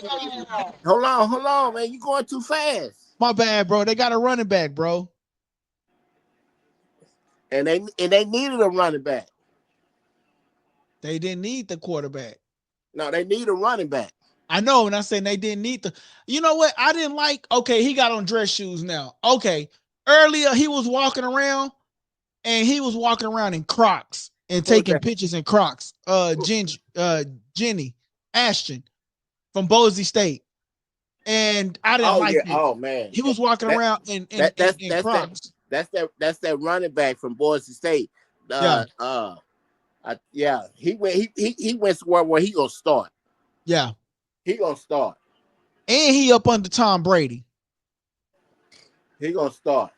Hold on, man. You going too fast. My bad, bro. They got a running back, bro. And they needed a running back. They didn't need the quarterback. No, they need a running back. I know, and I'm saying they didn't need the. You know what? I didn't like. Okay, he got on dress shoes now. Okay, earlier he was walking around, and he was walking around in Crocs and taking pictures in Crocs. Jenny Ashton from Boise State, and I didn't like it. Oh man, he was walking around in Crocs. That's that running back from Boise State. Yeah. Yeah, he went somewhere where he gonna start. Yeah. He gonna start. And he up under Tom Brady. He gonna start.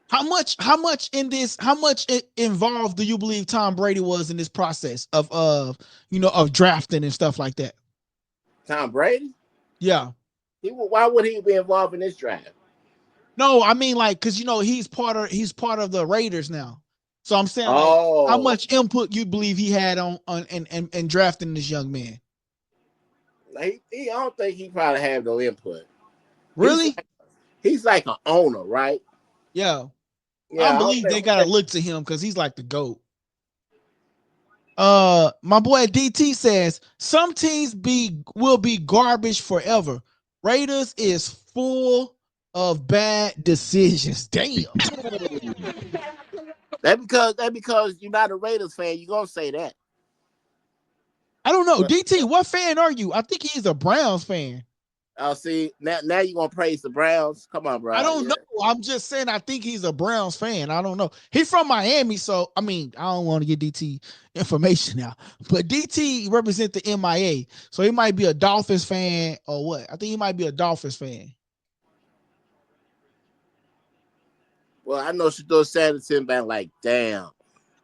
How much involved do you believe Tom Brady was in this process of drafting and stuff like that? Tom Brady? Yeah. Why would he be involved in this draft? No, I mean like because he's part of the Raiders now. So I'm saying like how Oh, much input you believe he had on and drafting this young man? I don't think he probably have no input. Really? He's like an owner, right? Yeah. Yeah, I I don't don't believe they think. gotta look to him because he's like the GOAT. My boy DT says some teams will be garbage forever. Raiders is full of bad decisions. Damn. That because you're not a Raiders fan, you're gonna say that. I don't know. But, DT, what fan are you? I think he's a Browns fan. see, now you're gonna praise the Browns. Come on, bro. I don't know. I'm just saying I think he's a Browns fan. I don't know. He's from Miami, so I mean, I don't want to get DT information now. But DT represent the MIA. So he might be a Dolphins fan or what? I think he might be a Dolphins fan. Well, I know Shador Sanders sitting back like, damn.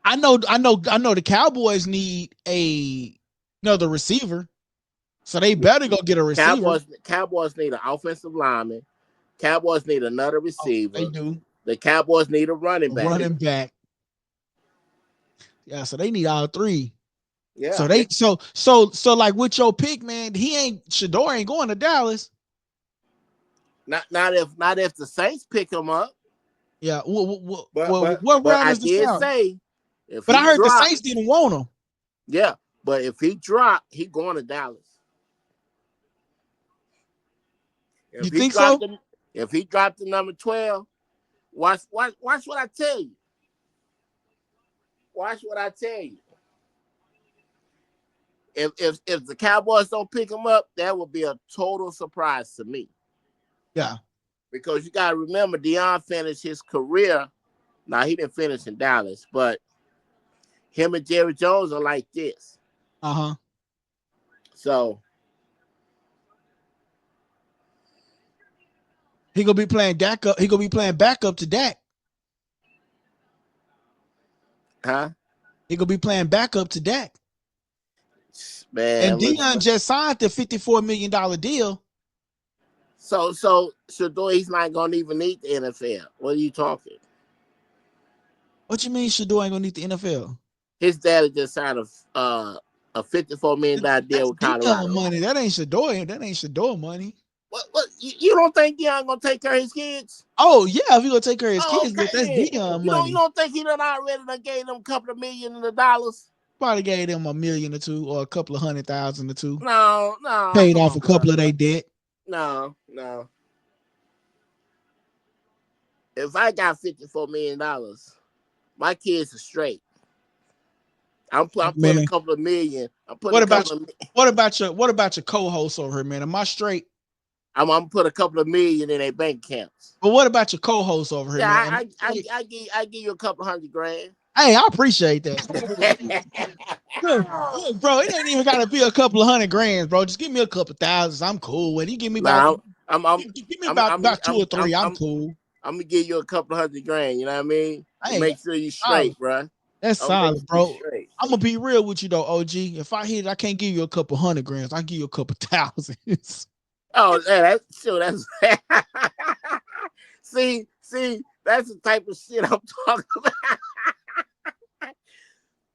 I know the Cowboys need another receiver. So they better go get a receiver. Cowboys need an offensive lineman. Cowboys need another receiver. They do. The Cowboys need a running back. Running back. Yeah, so they need all three. Yeah. So they so like with your pick, man, Shador ain't going to Dallas. Not if the Saints pick him up. Yeah. What but round I is the did South? say But I heard the Saints didn't want him. Yeah, but if he dropped, he going to Dallas. You think so? If he dropped the number 12, watch what I tell you. Watch what I tell you. If the Cowboys don't pick him up, that would be a total surprise to me. Yeah. Because you gotta remember, Deion finished his career. Now he didn't finish in Dallas, but him and Jerry Jones are like this. Uh-huh. So he gonna be playing backup. He gonna be playing backup to Dak. Huh? He gonna be playing backup to Dak. Man, and Deion just signed the $54 million deal. So Shador, he's not gonna even need the NFL. What are you talking? What you mean Shador ain't gonna need the NFL? His daddy just signed a $54 million deal with Colorado. Money. That ain't Shador. That ain't Shador money. What? You don't think Deion gonna take care of his kids? Oh yeah, if he gonna take care of his kids, okay. But that's Deion money. You don't think he done already gave them a couple of million dollars? Probably gave them $1 million or two, or a couple of $100,000 or two. No. Paid off a couple of their debt. No. If I got $54 million, my kids are straight. I'm putting a couple of million. What about your co-host over here, man? Am I straight? I'm gonna put a couple of million in their bank accounts. But what about your co-host over here, man? I give you a couple $100,000. Hey, I appreciate that. Look, bro, it ain't even gotta be a couple of $100,000, bro. Just give me a couple thousands. I'm cool with it. You give me about give me about 2 or 3. I'm cool. I'm gonna give you a couple of $100,000. You know what I mean? Make sure you straight, bro. That's solid, bro. I'm gonna be real with you though, OG. If I hit it, I can't give you a couple $100,000. I give you a couple thousands. Oh, that's see, that's the type of shit I'm talking about.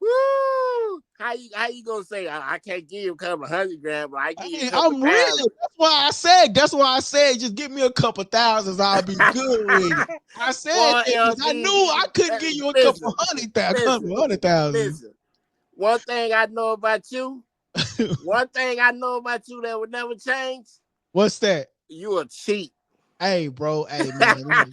Woo! How you gonna say I can't give you a couple of $100,000, but I give you a couple I'm real. That's why I said just give me a couple thousands. I'll be good with it. I said I knew I couldn't give you a couple $100,000. Listen, one thing I know about you, that would never change. What's that? You a cheat. Hey, bro. Hey, man.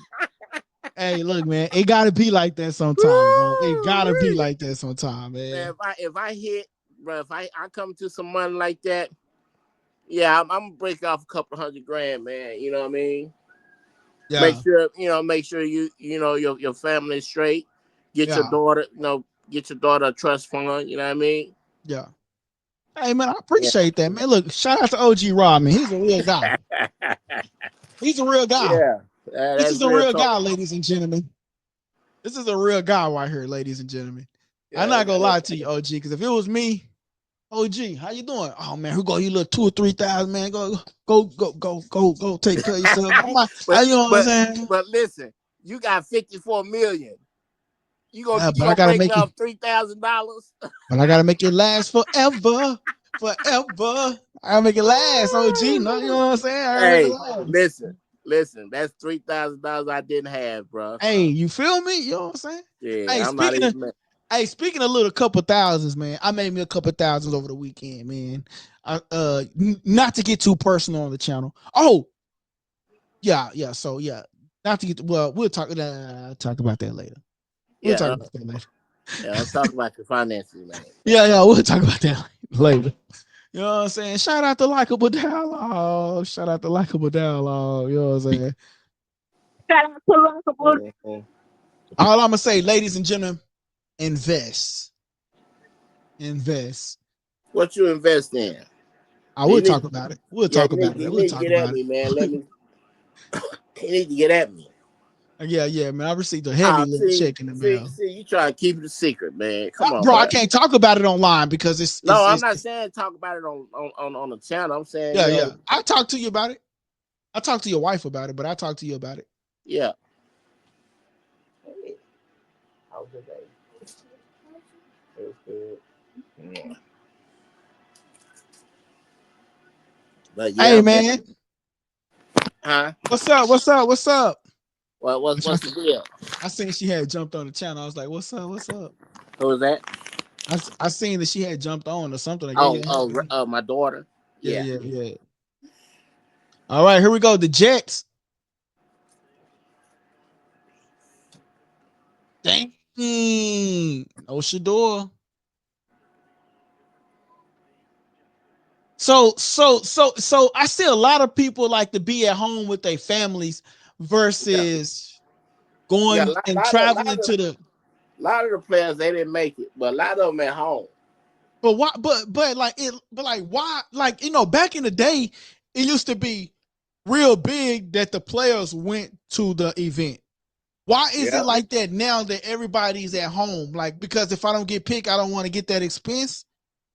Hey, look, man. It gotta be like that sometimes, bro. It gotta be like that sometimes, man. If I hit, bro, if I come to some money like that, yeah, I'm gonna break off a couple $100,000, man. You know what I mean? Yeah. Make sure you know your family is straight. Get your daughter, get your daughter a trust fund. You know what I mean? Yeah. Hey man, I appreciate that, man. Look, shout out to OG Rob, man. He's a real guy. He's a real guy. Yeah, This that's is a real real talk. guy, ladies and gentlemen. This is a real guy right here, ladies and gentlemen. Yeah, I'm not gonna lie to you, OG, because if it was me, OG, how you doing? Oh man, who go you little 2,000 or 3,000, man? Go take care of yourself. You know what I'm saying? But listen, you got 54 million. You Yeah, gonna break me off $3,000? But I gotta make it last forever. Forever. I gotta make it last, OG. No, you know what I'm saying? I gotta make it last. Listen, that's $3,000 I didn't have, bro. Hey, you feel me? You know what I'm saying? Yeah, Hey, I'm not even. Speaking of little couple thousands, man, I made me a couple thousands over the weekend, man. Not to get too personal on the channel. Oh, yeah. So yeah, not to get. We'll talk about that later. We'll talk about that later. Yeah, I'm talking about your finances, man. Yeah, we'll talk about that later. You know what I'm saying? Shout out to Likeable Dialogue. Shout out to Likeable Dialogue. You know what I'm saying? Shout out to Lavel. All I'm gonna say, ladies and gentlemen, invest. What you invest in? I will talk about it. We'll talk about it. You We'll need to talk get about at me, it. man. Let me. You need to get at me. Yeah, man. I received a heavy little check in the mail. See, you try to keep it a secret, man. Come on, bro. man. I can't talk about it online because it's. I'm not saying talk about it on the channel. I'm saying yeah. I talk to you about it. I talk to your wife about it, but I talk to you about it. Yeah. But yeah, hey man. Huh? What's up? What's what what's the deal? I seen she had jumped on the channel. I was like, what's up? Who was that? I seen that she had jumped on or something. My daughter. Yeah. All right, here we go. The Jets. Dang. No Shedeur. So I see a lot of people like to be at home with their families versus going and traveling to the. A lot of the players they didn't make it, but a lot of them at home. But why? But why? Like back in the day, it used to be real big that the players went to the event. Why is it like that now that everybody's at home? Like, because if I don't get picked, I don't want to get that expense,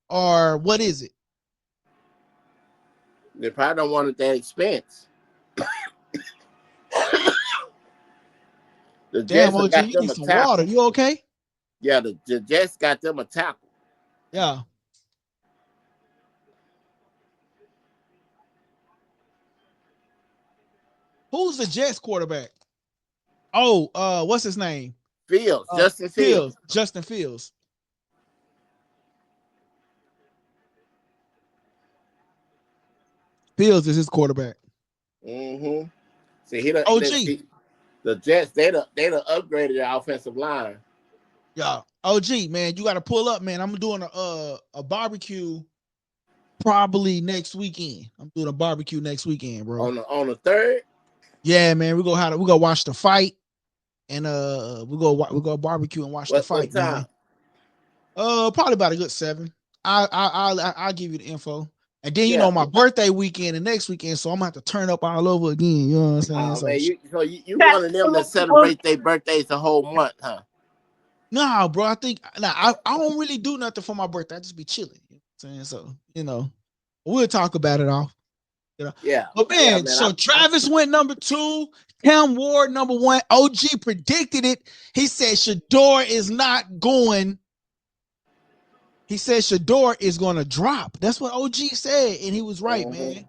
or what is it? They probably don't want that expense. The Damn, Jets OG, got you them need a some tackle. water. You okay? Yeah, the Jets got them a tackle. Yeah. Who's the Jets quarterback? Oh, what's his name? Fields, Justin Fields. Justin Fields. Fields is his quarterback. Mm-hmm. See, OG. The Jets, they done upgraded their offensive line. Yeah. OG, man, you got to pull up, man. I'm doing a barbecue probably next weekend. I'm doing a barbecue next weekend, bro. On the 3rd? Yeah, man. We go watch the fight, and we go barbecue and watch the fight, what time? Man. Probably about a good 7. I'll give you the info. And then my birthday weekend and next weekend, so I'm gonna have to turn up all over again. You know what I'm saying? Oh, man, you one of them that celebrate their birthdays the whole month, huh? Nah, bro. I don't really do nothing for my birthday. I just be chilling. You know what I'm saying? So, we'll talk about it all. Yeah. But man, so Travis went number 2, Cam Ward number 1. OG predicted it. He said Shador is not going. He said Shador is going to drop. That's what OG said, and he was right, man.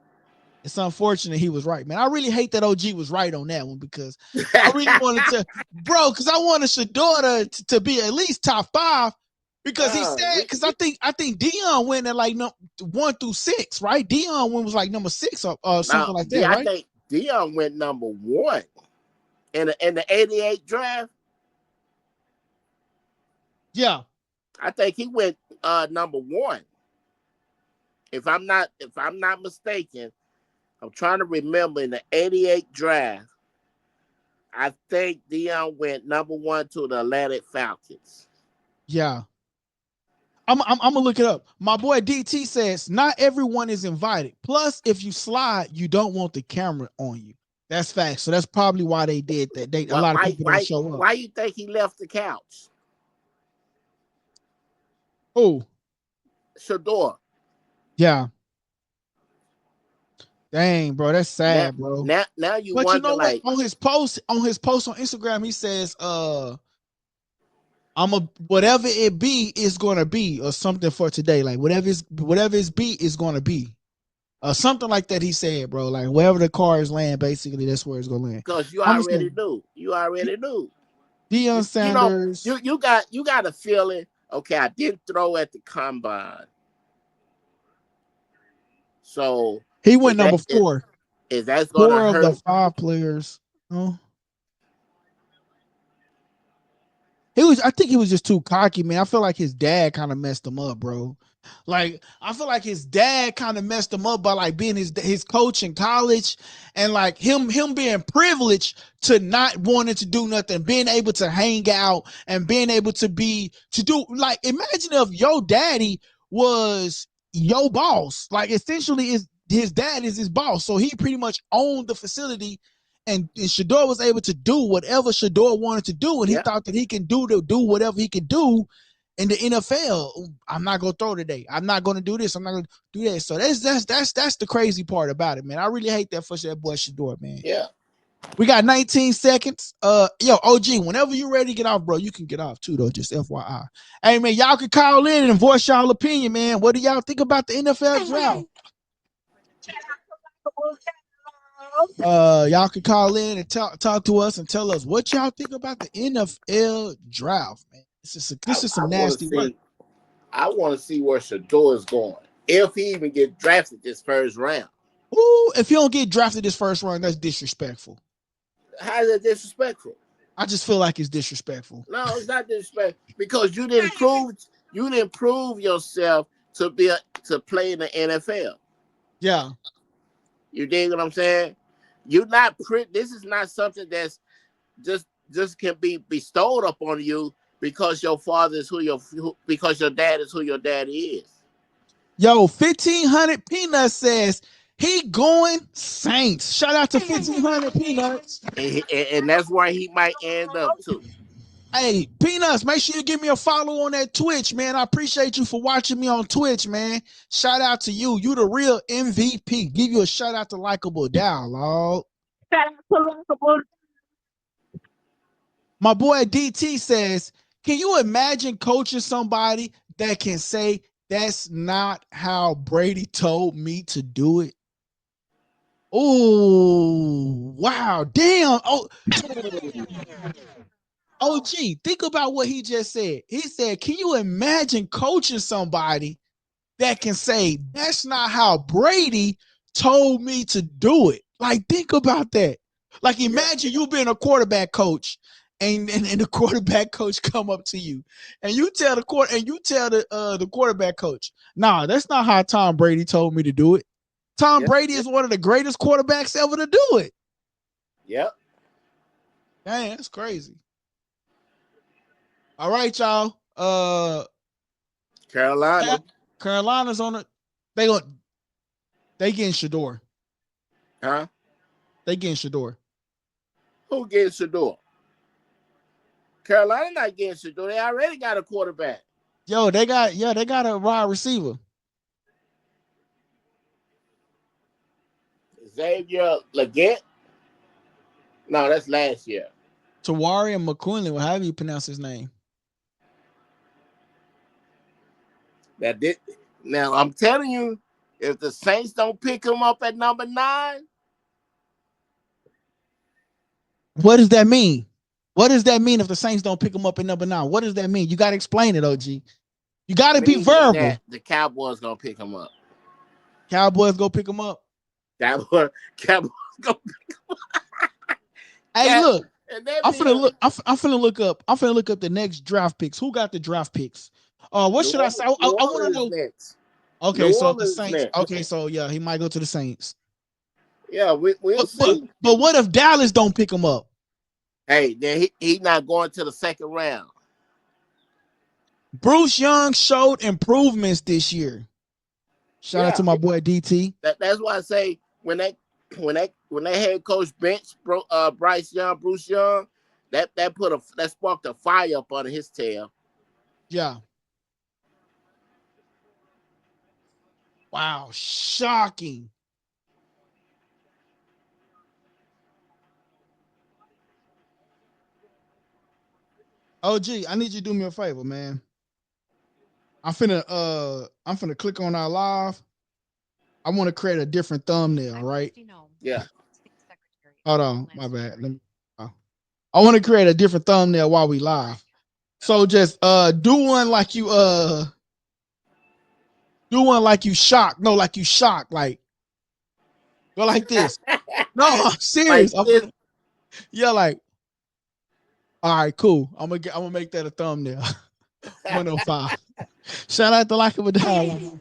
It's unfortunate he was right, man. I really hate that OG was right on that one because I really wanted to, bro, because I wanted Shador to be at least top 5 because he said, because I think Dion went at like 1 through 6, right? Dion was like number 6 or something like that, right? I think Dion went number 1 in the 88 draft. Yeah. I think he went number 1. If I'm not mistaken, I'm trying to remember in the 88 draft. I think Dion went number 1 to the Atlantic Falcons. Yeah. I'm gonna look it up. My boy DT says not everyone is invited. Plus, if you slide, you don't want the camera on you. That's facts. So that's probably why they did that. A lot of people don't show up. Why you think he left the couch? Oh, Shador. yeah. Dang, bro, that's sad, bro. Now you but wonder, you know like, what? On his post on Instagram, he says, I'm a whatever it be is gonna be, or something for today. Like whatever it's be is gonna be. Something like that he said, bro. Like wherever the cars land, basically that's where it's gonna land. Because you already knew. You already knew. Deion Sanders. You got a feeling, okay, I didn't throw at the combine. So he went number 4. Is that gonna 4 of hurt? the 5 players. Oh. I think he was just too cocky, man. I feel like his dad kind of messed him up, bro. Like, I feel like his dad kind of messed him up by like being his coach in college, and like him being privileged to not wanting to do nothing, being able to hang out and being able to do like, imagine if your daddy was your boss. Like essentially his dad is his boss. So he pretty much owned the facility. And Shador was able to do whatever Shador wanted to do, and he thought that he can do whatever he could do in the NFL. I'm not gonna throw today. I'm not gonna do this. I'm not gonna do that. So that's the crazy part about it, man. I really hate that for that boy Shador, man. Yeah. We got 19 seconds. Yo, OG, whenever you're ready to get off, bro, you can get off too, though. Just FYI. Hey, man, y'all can call in and voice y'all opinion, man. What do y'all think about the NFL draft? Y'all can call in and talk to us and tell us what y'all think about the NFL draft, man. This is some nasty work. I want to see where Shador is going. If he even get drafted this first round. Ooh, if he don't get drafted this first round, that's disrespectful. How is that disrespectful? I just feel like it's disrespectful. No, it's not disrespectful because you didn't prove yourself to play in the NFL. Yeah. You dig what I'm saying? You're not this is not something that's just can be bestowed upon you because your father is because your dad is who your daddy is. Yo, 1500 Peanuts says he going Saints. Shout out to 1500 Peanuts. And that's where he might end up too. Hey, Peanuts, make sure you give me a follow on that Twitch, man. I appreciate you for watching me on Twitch, man. Shout out to you. You the real MVP. Give you a shout out to LikeableDialogue. Shout out to Lavel. My boy DT says, can you imagine coaching somebody that can say, that's not how Brady told me to do it? Oh, wow. Damn. Oh, OG, think about what he just said. He said, can you imagine coaching somebody that can say, that's not how Brady told me to do it? Like, think about that. Like, imagine you being a quarterback coach and the quarterback coach come up to you and you tell the quarterback coach, nah, that's not how Tom Brady told me to do it. Tom Brady is one of the greatest quarterbacks ever to do it. Yep. Dang, that's crazy. All right, y'all. Carolina's on it. They getting Shador. Huh? They getting Shador. Who gets Shador? Carolina not getting Shador. They already got a quarterback. Yo, they got a wide receiver. Xavier Legette? No, that's last year. Tawari and McQuinley, however you pronounce his name. Now, I'm telling you, if the Saints don't pick him up at number 9. What does that mean? What does that mean if the Saints don't pick him up at number 9? What does that mean? You got to explain it, OG. You got to be verbal. The Cowboys going to pick him up. Cowboys go pick him up. Cowboys go pick him up. Hey, look. I'm finna look up the next draft picks. Who got the draft picks? What should I say? I want to know. Next. Okay, so the Saints. Next. Okay, so yeah, he might go to the Saints. Yeah, we'll see. But what if Dallas don't pick him up? Hey, then he not going to the second round. Bruce Young showed improvements this year. Shout out to my boy DT. That's why I say when they head coach bench Bruce Young, that sparked a fire up under his tail. Yeah. Wow, shocking. OG, I need you to do me a favor, man. I'm finna click on our live. I want to create a different thumbnail, right? Yeah. Hold on, my bad. Let me. I want to create a different thumbnail while we live. So just do one like you shocked. No, like you shocked. Like go like this. No, I'm serious. Like yeah, like all right, cool. I'm gonna make that a thumbnail. 105. Shout out to LikeableDialogue.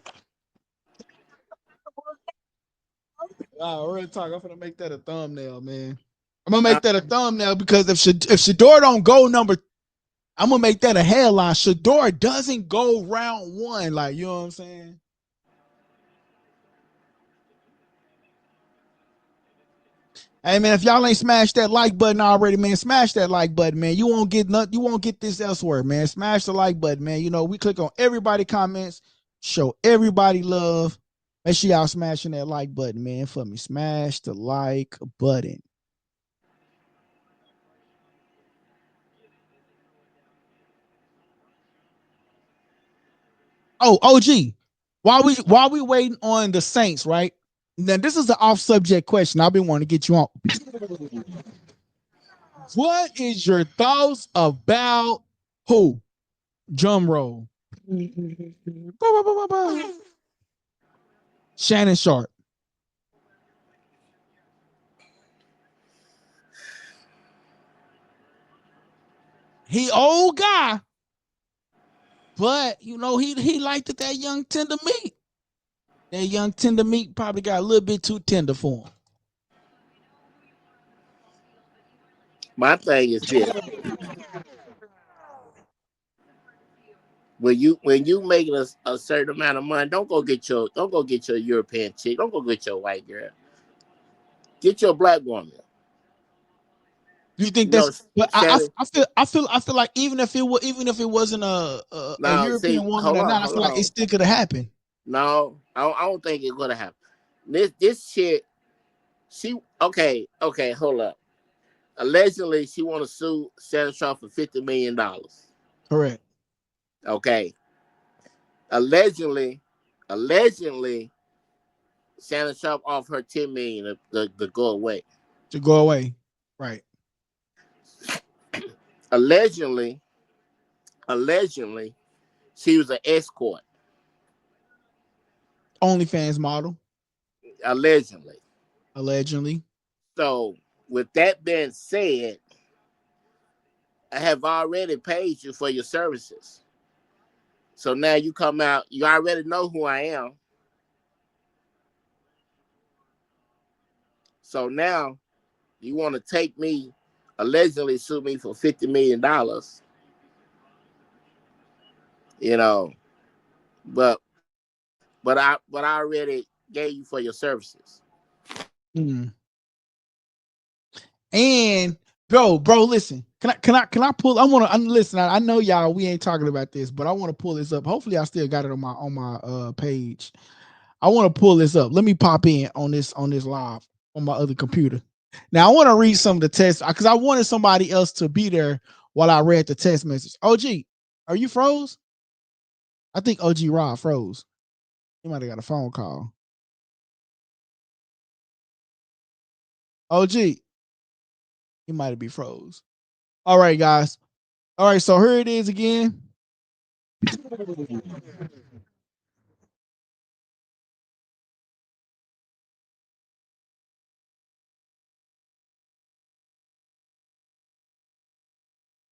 Real talk. I'm gonna make that a thumbnail, man. I'm gonna make that a thumbnail because if Shador don't go I'm gonna make that a headline. Shador doesn't go round one. Like, you know what I'm saying? Hey man, if y'all ain't smashed that like button already, man, smash that like button, man. You won't get nothing. You won't get this elsewhere, man. Smash the like button, man. You know, we click on everybody comments, show everybody love. Make sure y'all smashing that like button, man, for me. Smash the like button. Oh, OG, while we waiting on the Saints, right? Now this is the off subject question. I've been wanting to get you on. What is your thoughts about who? Drum roll. Shannon Sharpe. He old guy, but you know he liked that young tender meat. That young tender meat probably got a little bit too tender for him. My thing is this: when you making a certain amount of money, don't go get your European chick. Don't go get your white girl. Get your black woman. You think that's? But I feel like even if it wasn't a European woman or not, I feel like it still could have happened. No, I don't think it's gonna happen. This shit. Okay, hold up. Allegedly, she want to sue Shannon Sharpe for $50 million. Correct. Okay. Allegedly, Shannon Sharpe offered her $10 million to go away. To go away, right? Allegedly, she was an escort. OnlyFans model. Allegedly. So, with that being said, I have already paid you for your services. So now you come out, you already know who I am. So now you want to take me, allegedly sue me for $50 million. You know, but I already gave you for your services. Mm. And bro, listen. Can I pull? I'm listening. I know y'all. We ain't talking about this, but I want to pull this up. Hopefully, I still got it on my page. I want to pull this up. Let me pop in on this live on my other computer. Now I want to read some of the text because I wanted somebody else to be there while I read the text message. OG, are you froze? I think OG Rob froze. He might have got a phone call. OG, he might be froze. All right, guys. All right, so here it is again.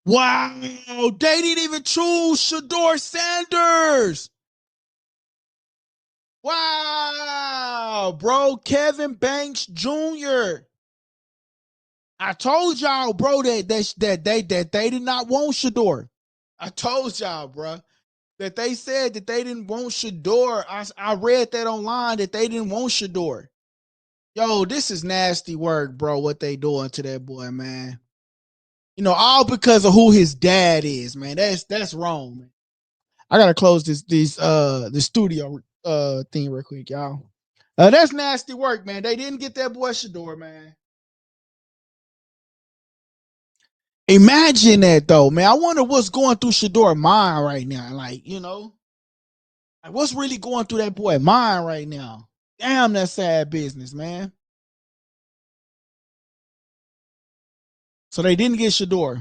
Wow, they didn't even choose Shador Sanders. Wow, bro, Kevin Banks Jr. I told y'all, bro, that they did not want Shador. I told y'all, bro, that they said that they didn't want Shador. I read that online that they didn't want Shador. Yo, this is nasty work, bro. What they doing to that boy, man? You know, all because of who his dad is, man. That's wrong, man. I gotta close the studio thing real quick, y'all. That's nasty work, man. They didn't get that boy Shador, man. Imagine that though, man. I wonder what's going through Shador's mind right now. Like, you know, like what's really going through that boy's mind right now? Damn, that's sad business, man. So they didn't get Shador. I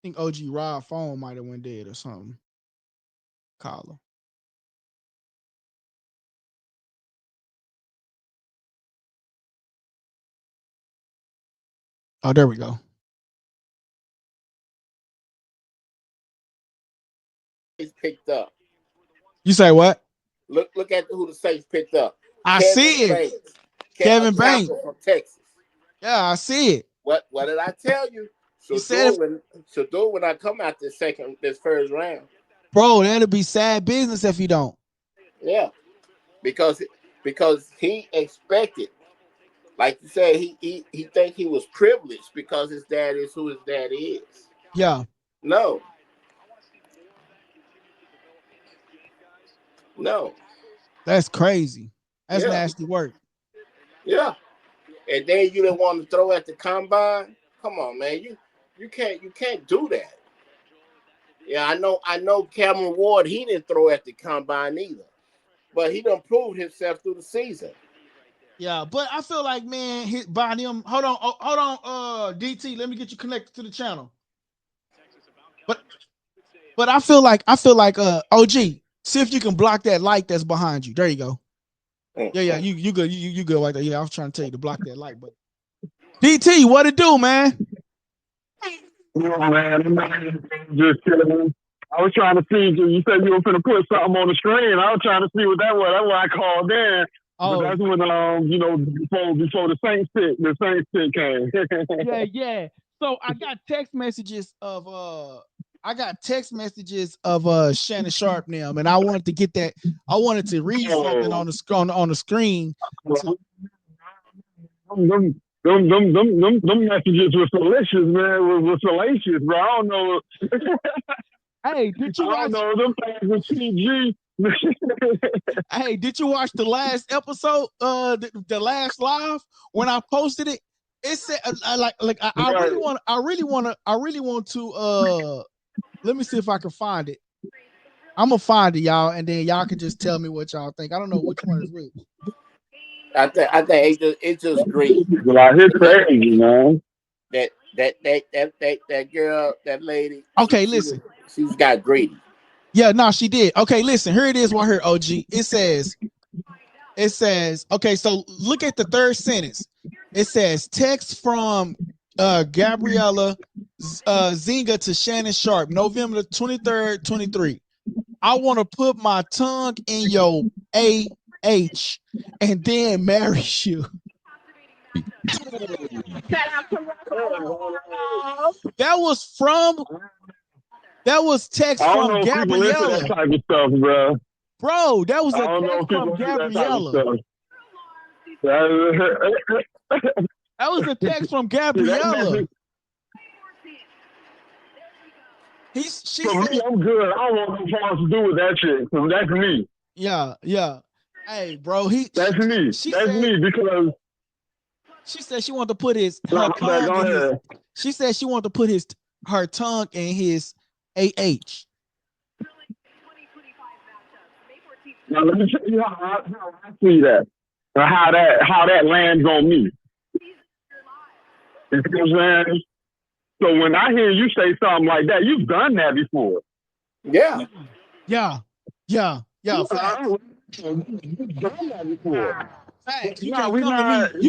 think OG Rob phone might have went dead or something. Call him. Oh, there we go. He's picked up. You say what? Look at who the Saints picked up. I see it. Banks. Kevin Banks from Texas. Yeah, I see it. What did I tell you? Shadur when I come out this first round. Bro, that'll be sad business if you don't. Yeah. Because he expected, like you said, he think he was privileged because his dad is who his dad is. Yeah. No. That's crazy. That's nasty work. Yeah. And then you didn't want to throw at the combine. Come on, man. You can't do that. Yeah, I know Cameron Ward, he didn't throw at the combine either. But he done proved himself through the season. Yeah, but I feel like, man, by them. Hold on, DT. Let me get you connected to the channel. But I feel like OG. See if you can block that light that's behind you. There you go. Yeah, you good. You good right there. Yeah, I was trying to tell you to block that light, but DT, what it do, man? Yeah, man, I'm just chilling. I was trying to see. You said you were going to put something on the screen. I was trying to see what that was. That's why I called in. Oh, but that's when before the Saints pick came. yeah. So I got text messages of Shannon Sharpe now, and I wanted to get that. I wanted to read something on the screen. Them messages were salacious, man. Was salacious, bro. I don't know. Hey, did you watch? I don't know. Them things with CG. Hey, did you watch the last episode? The last live when I posted it. It said I really want to. Let me see if I can find it. I'm gonna find it, y'all, and then y'all can just tell me what y'all think. I don't know which one is real. I think it's just great. Like it's crazy, man. That girl, that lady. Okay, listen. She's got greedy. Yeah, no, she did. Okay, listen. Here it is. Right here, OG. It says. Okay, so look at the third sentence. It says text from Gabriella Zinga to Shannon Sharpe, November 23rd, 23. I want to put my tongue in your AH and then marry you. That was text from Gabriella. That type of stuff, bro. Bro, that was a text from Gabriella. That was a text from Gabriella. She said, me, I'm good. I don't want no to do with that shit. So that's me. Yeah. Hey, bro, that's me. Me because she said she wanted to put her tongue in his. She said she wanted to put her tongue in his AH. Now let me tell you how I see that, or how that lands on me. You know what I'm saying? So when I hear you say something like that, you've done that before. Yeah. Facts. You've done that before. Facts. You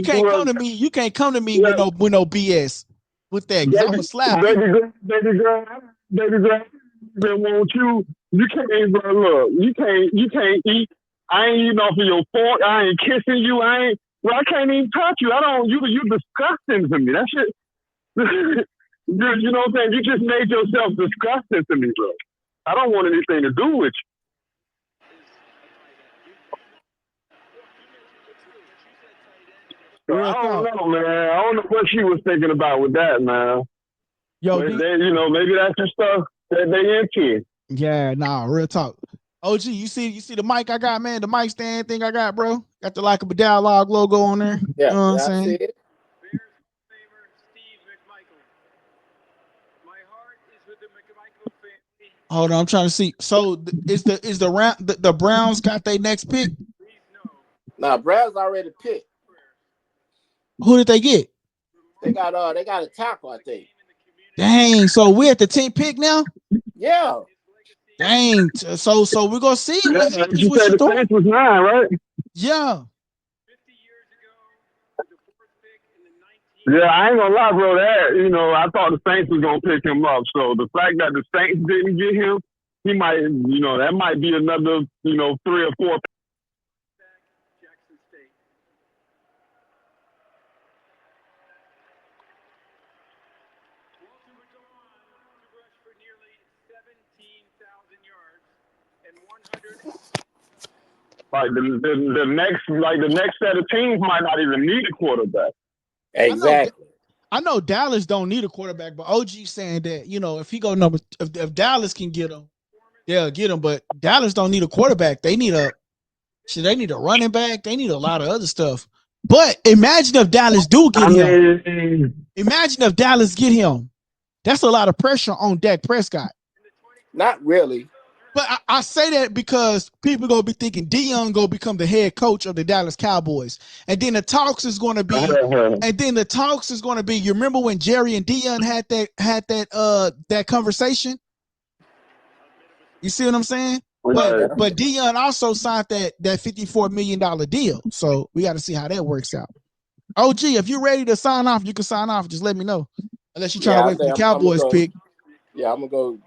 can't come to me. You can't come to me with no BS with that, because I'm gonna slap you. Baby girl, they want you. You can't, bro. Look, you can't eat. I ain't eating off of your fork. I ain't kissing you. I can't even touch you. You disgusting to me. That shit, you know what I'm saying? You just made yourself disgusting to me, bro. I don't want anything to do with you. So I don't know, man. I don't know what she was thinking about with that, man. Yo, but maybe that's the stuff that they into. Yeah, nah, real talk. OG, you see the mic I got, man? The mic stand thing I got, bro. Got the LikeableDialogue logo on there. Yeah, you know what I'm I see saying? it. Hold on, I'm trying to see. So is the Browns got their next pick? Nah, Browns already picked. Who did they get? They got a tackle, I think. Dang, so we at the 10th pick now? Yeah. Dang, so we're gonna see what happens You with said the Shador. Saints was 9, right? Yeah. Yeah, I ain't gonna lie, bro. That I thought the Saints was gonna pick him up. So the fact that the Saints didn't get him, he might, that might be another, 3 or 4. Like the next set of teams might not even need a quarterback. Exactly. I know Dallas don't need a quarterback, but OG saying that if he go if Dallas can get him, they'll get him. But Dallas don't need a quarterback. They need a running back. They need a lot of other stuff. But imagine if Dallas do get him. Imagine if Dallas get him. That's a lot of pressure on Dak Prescott. Not really. But I say that because people gonna be thinking Dion gonna become the head coach of the Dallas Cowboys, and then the talks is gonna be, You remember when Jerry and Dion had that conversation? You see what I'm saying? But Dion also signed that $54 million deal, so we got to see how that works out. OG, if you're ready to sign off, you can sign off. Just let me know. Unless you're trying to wait for the Cowboys pick. Yeah, I'm gonna go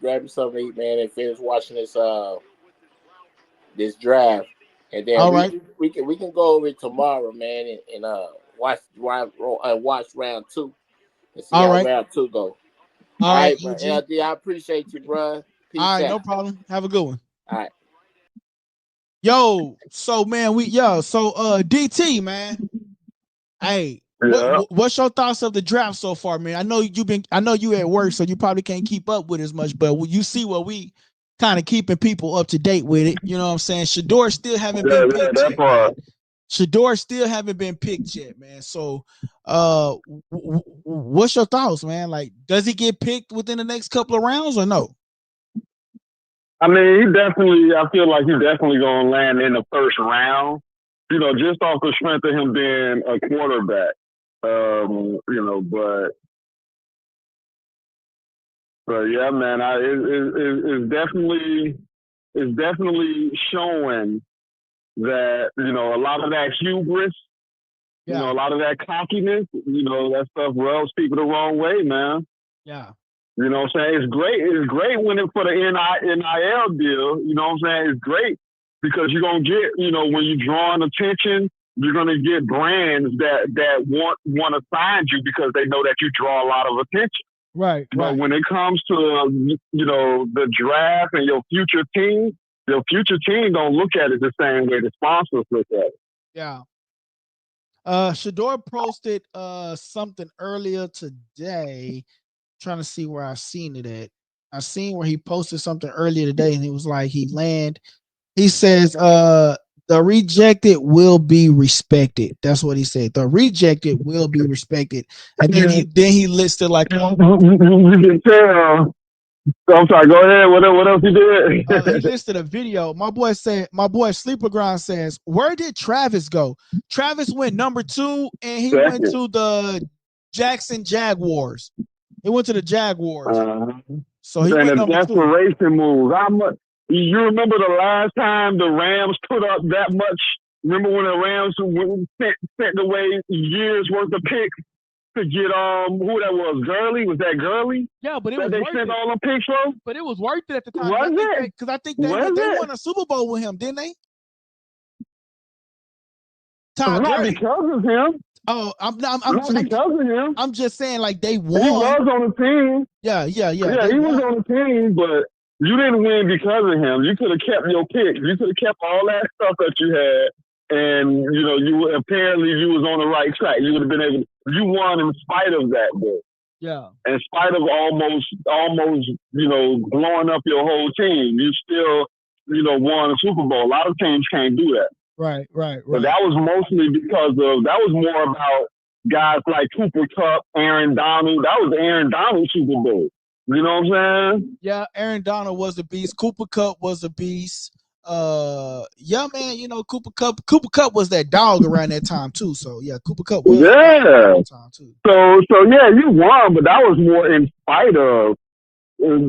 grab me something to eat, man, and finish watching this draft, and then we can go over it tomorrow, man, and watch round 2 and see how round 2 go. All right, man. LD, I appreciate you, bro. Peace out. No problem. Have a good one. All right. Yo, so man, DT, man. Hey, what's your thoughts of the draft so far, man? I know you at work, so you probably can't keep up with as much, but you see what we kind of keeping people up to date with it. You know what I'm saying? Shador still haven't been picked yet. Man. Shador still haven't been picked yet, man. So, what's your thoughts, man? Like, does he get picked within the next couple of rounds or no? I mean, I feel like he's definitely going to land in the first round, just off the strength of him being a quarterback, but yeah, man, it's definitely showing that, a lot of that hubris, a lot of that cockiness, that stuff rubs people the wrong way, man. Yeah. You know what I'm saying? It's great. It's great for the NIL deal. You know what I'm saying? It's great because you're going to get, when you're drawing attention, you're going to get brands that want to sign you because they know that you draw a lot of attention. Right. But when it comes to, the draft and your future team don't look at it the same way the sponsors look at it. Yeah. Shador posted something earlier today. Trying to see where I seen it at. I seen where he posted something earlier today, and it was like he says, the rejected will be respected. That's what he said. The rejected will be respected. And then he listed like you can tell. I'm sorry, go ahead. What else he did? He listed a video. My boy Sleeper Grind says, where did Travis go? Travis went number 2, and he went to the Jackson Jaguars. He went to the Jaguars. So he went number 2. Desperation move. How much? You remember the last time the Rams put up that much? Remember when the Rams sent away years worth of picks to get who that was? Gurley? Was that Gurley? Yeah, but it was worth sent all the picks from? But it was worth it at the time. Was it? Because I think they won a Super Bowl with him, didn't they? Todd Not Gurley. because of him. Oh, Not because of him. I'm just saying, like, they He won. was on the team. Yeah. Yeah, They he was won. on the team, but you didn't win because of him. You could have kept your pick. You could have kept all that stuff that you had, and you apparently you was on the right track. You would have been able. You won in spite of that, though. Yeah. In spite of almost blowing up your whole team, you still won a Super Bowl. A lot of teams can't do that. Right. But that was mostly because that was more about guys like Cooper Kupp, Aaron Donald. That was Aaron Donald's Super Bowl. You know what I'm saying? Yeah, Aaron Donald was a beast. Cooper Kupp was a beast. Yeah, man, Cooper Kupp was that dog around that time too. So yeah, Cooper Kupp was around that time too. So yeah, you won, but that was more in spite of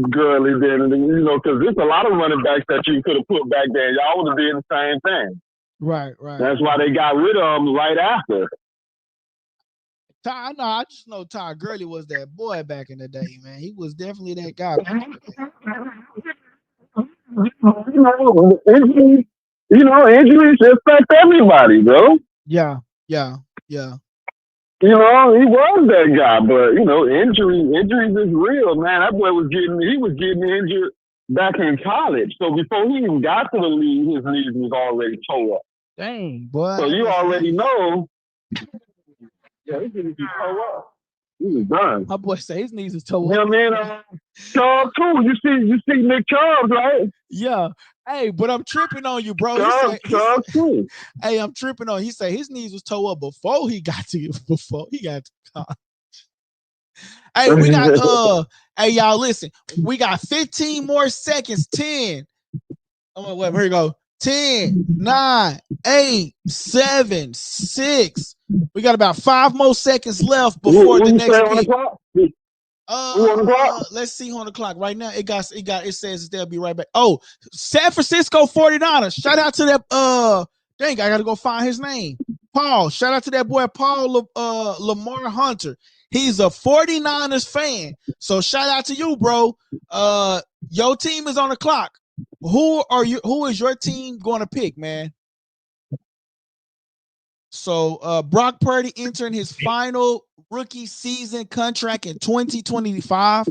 Gurley than because there's a lot of running backs that you could have put back there. Y'all would have did the same thing. Right. That's why they got rid of him right after. I just know Todd Gurley was that boy back in the day, man. He was definitely that guy. Injuries affect everybody, bro. Yeah. He was that guy, but injuries is real, man. That boy was getting injured back in college. So before he even got to the league, his knees was already tore up. Dang, boy. So you already know. Yeah, his knees was tore up. He was done. My boy say his knees is tore up. Yeah, man. Chubb too. You see Nick Chubb, right? Yeah. Hey, but I'm tripping on you, bro. Chubb too. Hey, I'm tripping on. He said his knees was tore up before he got to college. Hey, we got hey, y'all listen. We got 15 more seconds. 10. Oh, wait, here we go. 10, 9, 8, 7, 6. We got about 5 more seconds left before the next pick. Let's see on the clock right now. It says they'll be right back. Oh, San Francisco 49ers. Shout out to that. Dang, I gotta go find his name. Paul. Shout out to that boy Paul Lamar Hunter. He's a 49ers fan. So shout out to you, bro. Your team is on the clock. Who is your team going to pick, man? So Brock Purdy entering his final rookie season contract in 2025.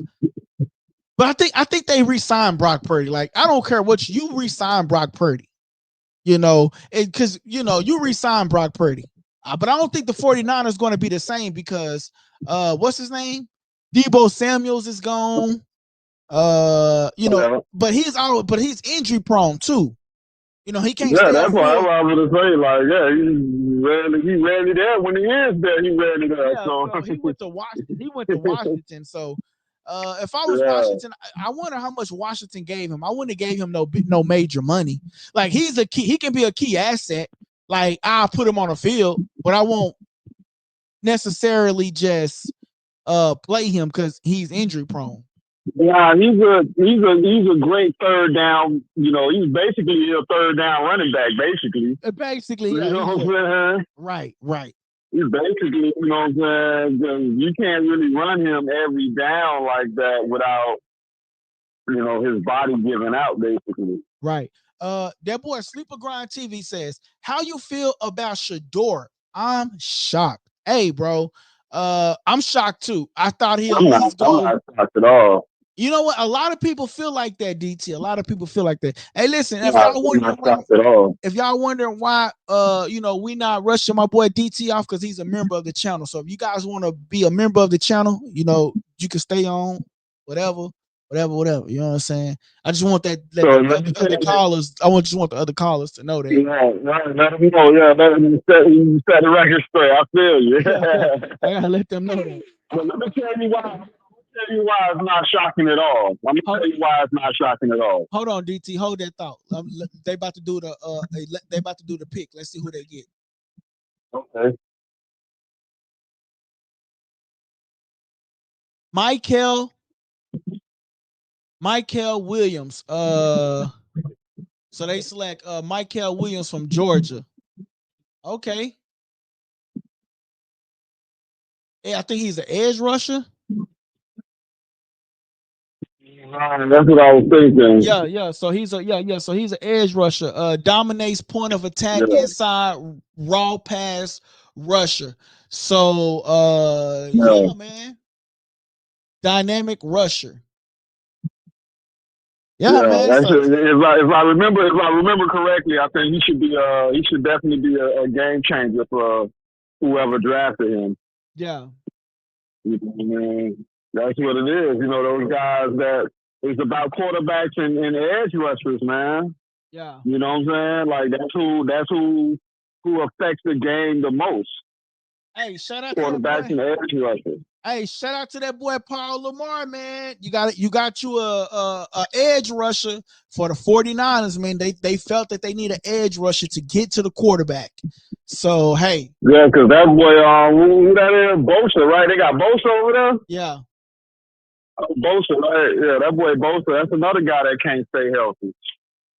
But I think they re-signed Brock Purdy. Like, I don't care what you re-sign Brock Purdy. Because you re-sign Brock Purdy. But I don't think the 49ers going to be the same because what's his name? Deebo Samuels is gone. But he's injury prone too. He can't stay. That's why I was gonna say, like, he rarely there. When he is there, he rarely there. Yeah, so he went to Washington. So if I was Washington, I wonder how much Washington gave him. I wouldn't have gave him no major money. Like, he's a key, he can be a key asset. Like, I'll put him on the field, but I won't necessarily just play him because he's injury prone. Yeah, he's a great third down. He's basically a third down running back. Basically, yeah, you know what I'm saying? Right. He's basically, you know what I'm saying? You can't really run him every down like that without, his body giving out. Basically, right. That boy Sleeper Grind TV says, "How you feel about Shador?" I'm shocked. Hey, bro. I'm shocked too. I thought I'm not shocked at all. You know what? A lot of people feel like that, DT. A lot of people feel like that. Hey, listen, if y'all wondering why we not rushing my boy DT off because he's a member of the channel. So if you guys want to be a member of the channel, you can stay on, whatever. You know what I'm saying? I just want the other callers. I just want the other callers to know that. Let them know. Yeah, let them set the record straight. I feel you. I gotta let them know that. But let me tell you why. It's not shocking at all. Let me tell you why it's not shocking at all. Hold on, DT. Hold that thought. They about to do the pick. Let's see who they get. Okay. Michael Williams. So they select Michael Williams from Georgia. Okay. Yeah, I think he's an edge rusher. That's what I was thinking. Yeah. So he's So he's an edge rusher. Dominates point of attack Yeah. inside, raw pass rusher. So Yeah. man, dynamic rusher. Yeah, Yeah, man. that's So if I remember correctly, I think he should definitely be a game changer for whoever drafted him. yeah, You know what I mean? That's what it is. You know, those guys that it's about quarterbacks and edge rushers, man. yeah. You know what I'm saying? Like that's who affects the game the most. Hey, shout out to that Quarterbacks boy. and edge rushers. Hey, shout out to that boy Paul Lamar, man. You got you a edge rusher for the 49ers, man. They felt that they need an edge rusher to get to the quarterback. So hey. Yeah, because that boy, who that is? Bosa, right? They got Bosa over there? Yeah. Bosa, right? Yeah, that boy Bosa. That's another guy that can't stay healthy.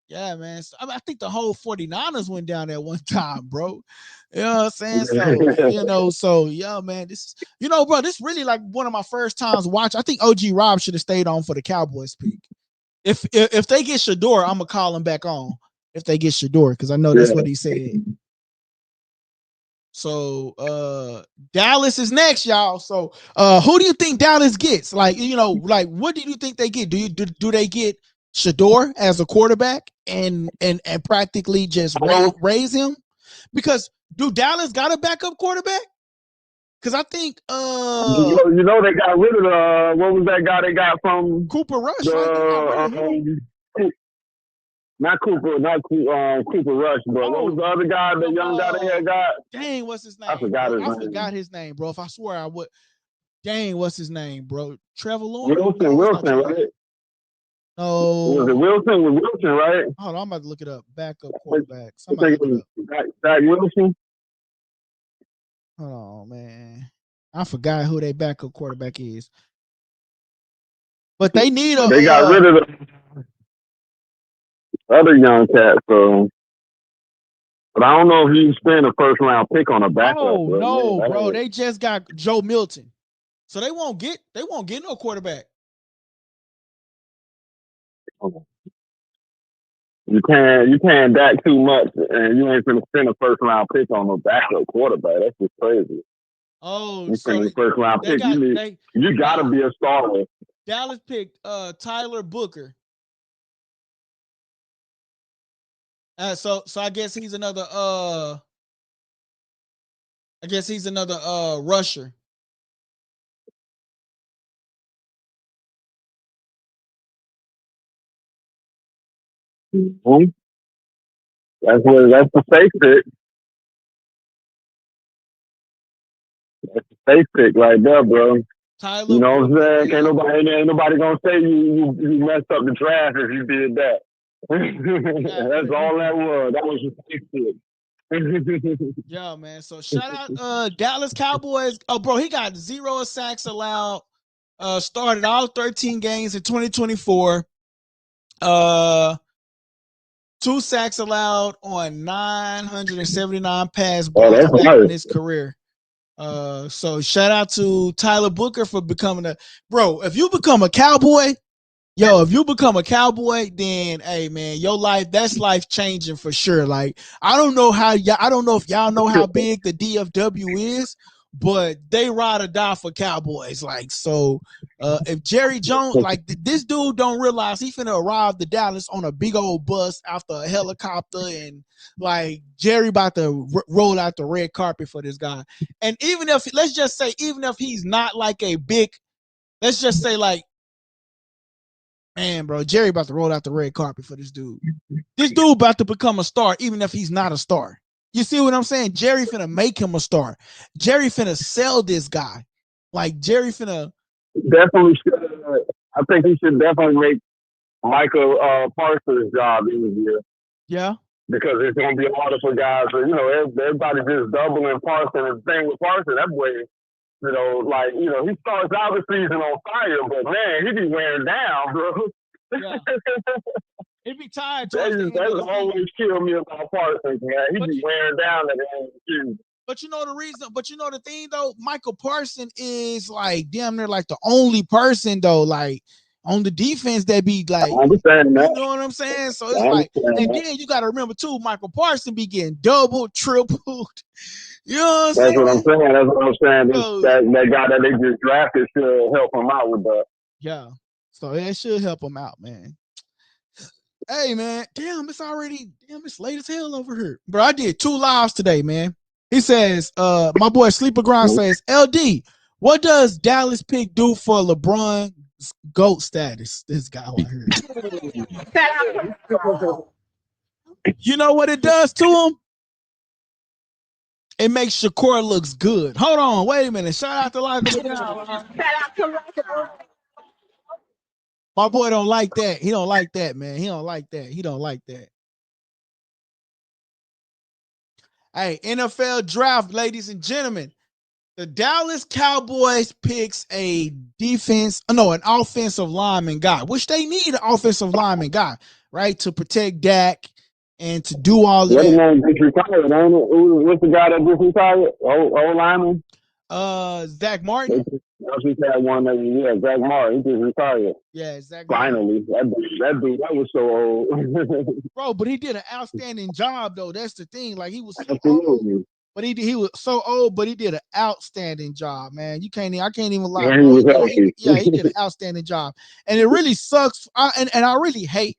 Yeah, man. So, I think the whole 49ers went down there one time, bro. You know what I'm saying? So, yeah, man. This, bro, this really like one of my first times watching. I think OG Rob should have stayed on for the Cowboys pick. If they get Shador, I'm gonna call him back on. If they get Shador, because I know that's what he said. So Dallas is next, y'all. So who do you think Dallas gets? Like, what do you think they get? Do they get Shador as a quarterback and practically just raise him? Because do Dallas got a backup quarterback? Because I think they got rid of what was that guy they got from Cooper Rush, right? Not Cooper Rush, but what was the other guy, the young guy they had got? Dang, what's his name? I forgot his name, bro. If I swear I would. Dang, what's his name, bro? Trevor Lawrence? Wilson, right? No. Was it Wilson? With Wilson, right? Hold on, I'm about to look it up. Backup quarterback. Zach Wilson? Hold on, man. I forgot who their backup quarterback is. But they need a. They got rid of the other young cat, so. But I don't know if you spend a first round pick on a backup. Oh no, bro! They just got Joe Milton, so they won't get no quarterback. You can't Dak too much, and you ain't gonna spend a first round pick on a backup quarterback. That's just crazy. Oh, you spend a first round pick. You gotta be a starter. Dallas picked Tyler Booker. So I guess he's another rusher. Mm-hmm. That's the safe pick. That's the safe pick right there, bro. Tyler, you know what I'm saying? Ain't nobody gonna say you messed up the draft if you did that. That's all that was. That was your safe pick. Yeah, man. So shout out Dallas Cowboys. Oh, bro, he got 0 sacks allowed. Started all 13 games in 2024. 2 sacks allowed on 979 pass balls in his career. So shout out to Tyler Booker for becoming if you become a Cowboy, then hey man, that's life changing for sure. Like I don't know if y'all know how big the DFW is, but they ride or die for Cowboys. Like so, if Jerry Jones, like this dude, don't realize he finna arrive to Dallas on a big old bus after a helicopter, and like Jerry about to roll out the red carpet for this guy. And even if he's not like a big, let's just say like. Man, bro, Jerry about to roll out the red carpet for this dude. This dude about to become a star, even if he's not a star. You see what I'm saying? Jerry finna make him a star. Jerry finna sell this guy. Like Jerry finna definitely should. I think he should definitely make Michael Parsons' job easier. Yeah. Because it's gonna be harder for guys. Everybody just doubling Parsons. And the thing with Parsons, that boy. He starts out the season on fire, but man, he be wearing down, bro. Yeah. He be tired. That's always killed me about Parsons, man. He be wearing down at the end of the season. But you know the reason, the thing though, Michael Parsons is like damn near like the only person though, like on the defense that be like, I understand that. you know what I'm saying? So it's I like, understand and that. then you got to remember too, Michael Parsons be getting doubled, tripled. You know what I'm That's what I'm saying? saying. That's what I'm saying. So, That guy that they just drafted should help him out with that. yeah. So that should help him out, man. Hey, man. Damn, it's late as hell over here. Bro, I did 2 lives today, man. He says, my boy Sleeper Grind says, LD, what does Dallas pick do for LeBron GOAT status? This guy right here. You know what it does to him? It makes Shakur looks good. Hold on, wait a minute. Shout out to my boy don't like that. He don't like that, man. He don't like that. He don't like that. Hey, NFL draft, ladies and gentlemen. The Dallas Cowboys picks an offensive lineman guy, which they need an offensive lineman guy, right? To protect Dak and to do all of What the that. man just retired, ain't it? What's the guy that just retired? Old lineman? Zach Martin. I just had one that Zach Martin. He just retired. Yeah, Zach Martin. Finally. That dude, that was so old. Bro, but he did an outstanding job though. That's the thing. Like he was so Absolutely. old, but he was so old, but he did an outstanding job, man. I can't even lie, Yeah, bro. he was healthy. He did an outstanding job. And it really sucks. I really hate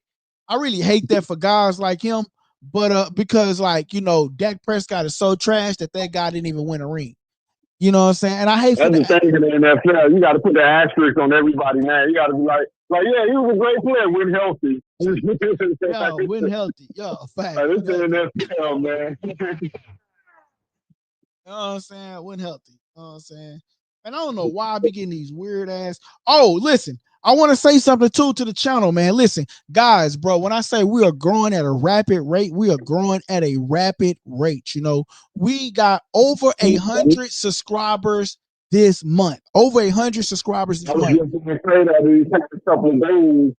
that for guys like him. But because like, you know, Dak Prescott is so trash that guy didn't even win a ring. You know what I'm saying? And I hate That's the thing in the NFL. You got to put the asterisk on everybody, man. You got to be like, yeah, he was a great player when healthy. Yeah, when healthy. Yeah, fact. Like, this is the NFL, man. You know what I'm saying? When healthy. You know what I'm saying? And I don't know why I be getting these weird ass. Oh, listen. I want to say something too to the channel, man. Listen, guys, bro, when I say we are growing at a rapid rate, we are growing at a rapid rate. You know, we got over 100 subscribers this month. Over 100 subscribers this month. I was just going to say that these past couple of days,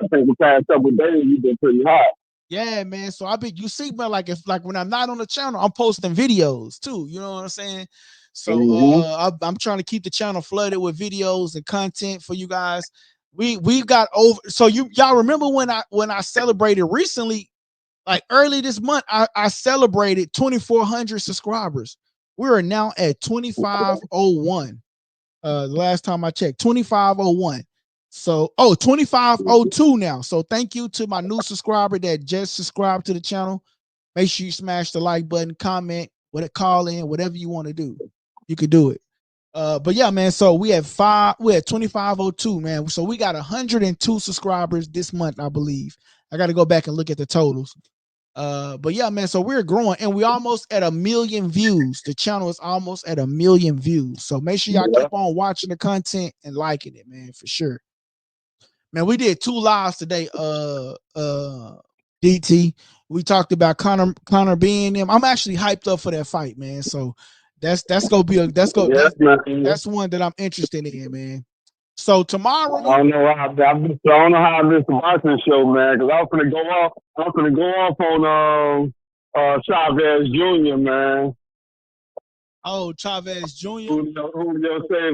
I think the past couple of days, you've been pretty hot. Yeah, man. So you see, man, like when I'm not on the channel, I'm posting videos too. You know what I'm saying? So I'm trying to keep the channel flooded with videos and content for you guys. We've got over. So y'all remember when I celebrated recently, like early this month, I celebrated 2,400 subscribers. We are now at 2,501. The last time I checked, 2,501. So 2,502 now. So thank you to my new subscriber that just subscribed to the channel. Make sure you smash the like button, comment, call in, whatever you want to do. You could do it. But yeah, man. So we're at 2,502, man. So we got 102 subscribers this month, I believe. I got to go back and look at the totals. But yeah, man. So we're growing, and we almost at 1 million views. The channel is almost at 1 million views. So make sure y'all keep on watching the content and liking it, man, for sure. Man, we did 2 lives today. DT. We talked about Connor being him. I'm actually hyped up for that fight, man. So that's one that I'm interested in, man. So tomorrow, I don't know how this boxing show, man, because I was gonna go off on Chavez Jr., man. Oh, Chavez Jr. Julio Cesar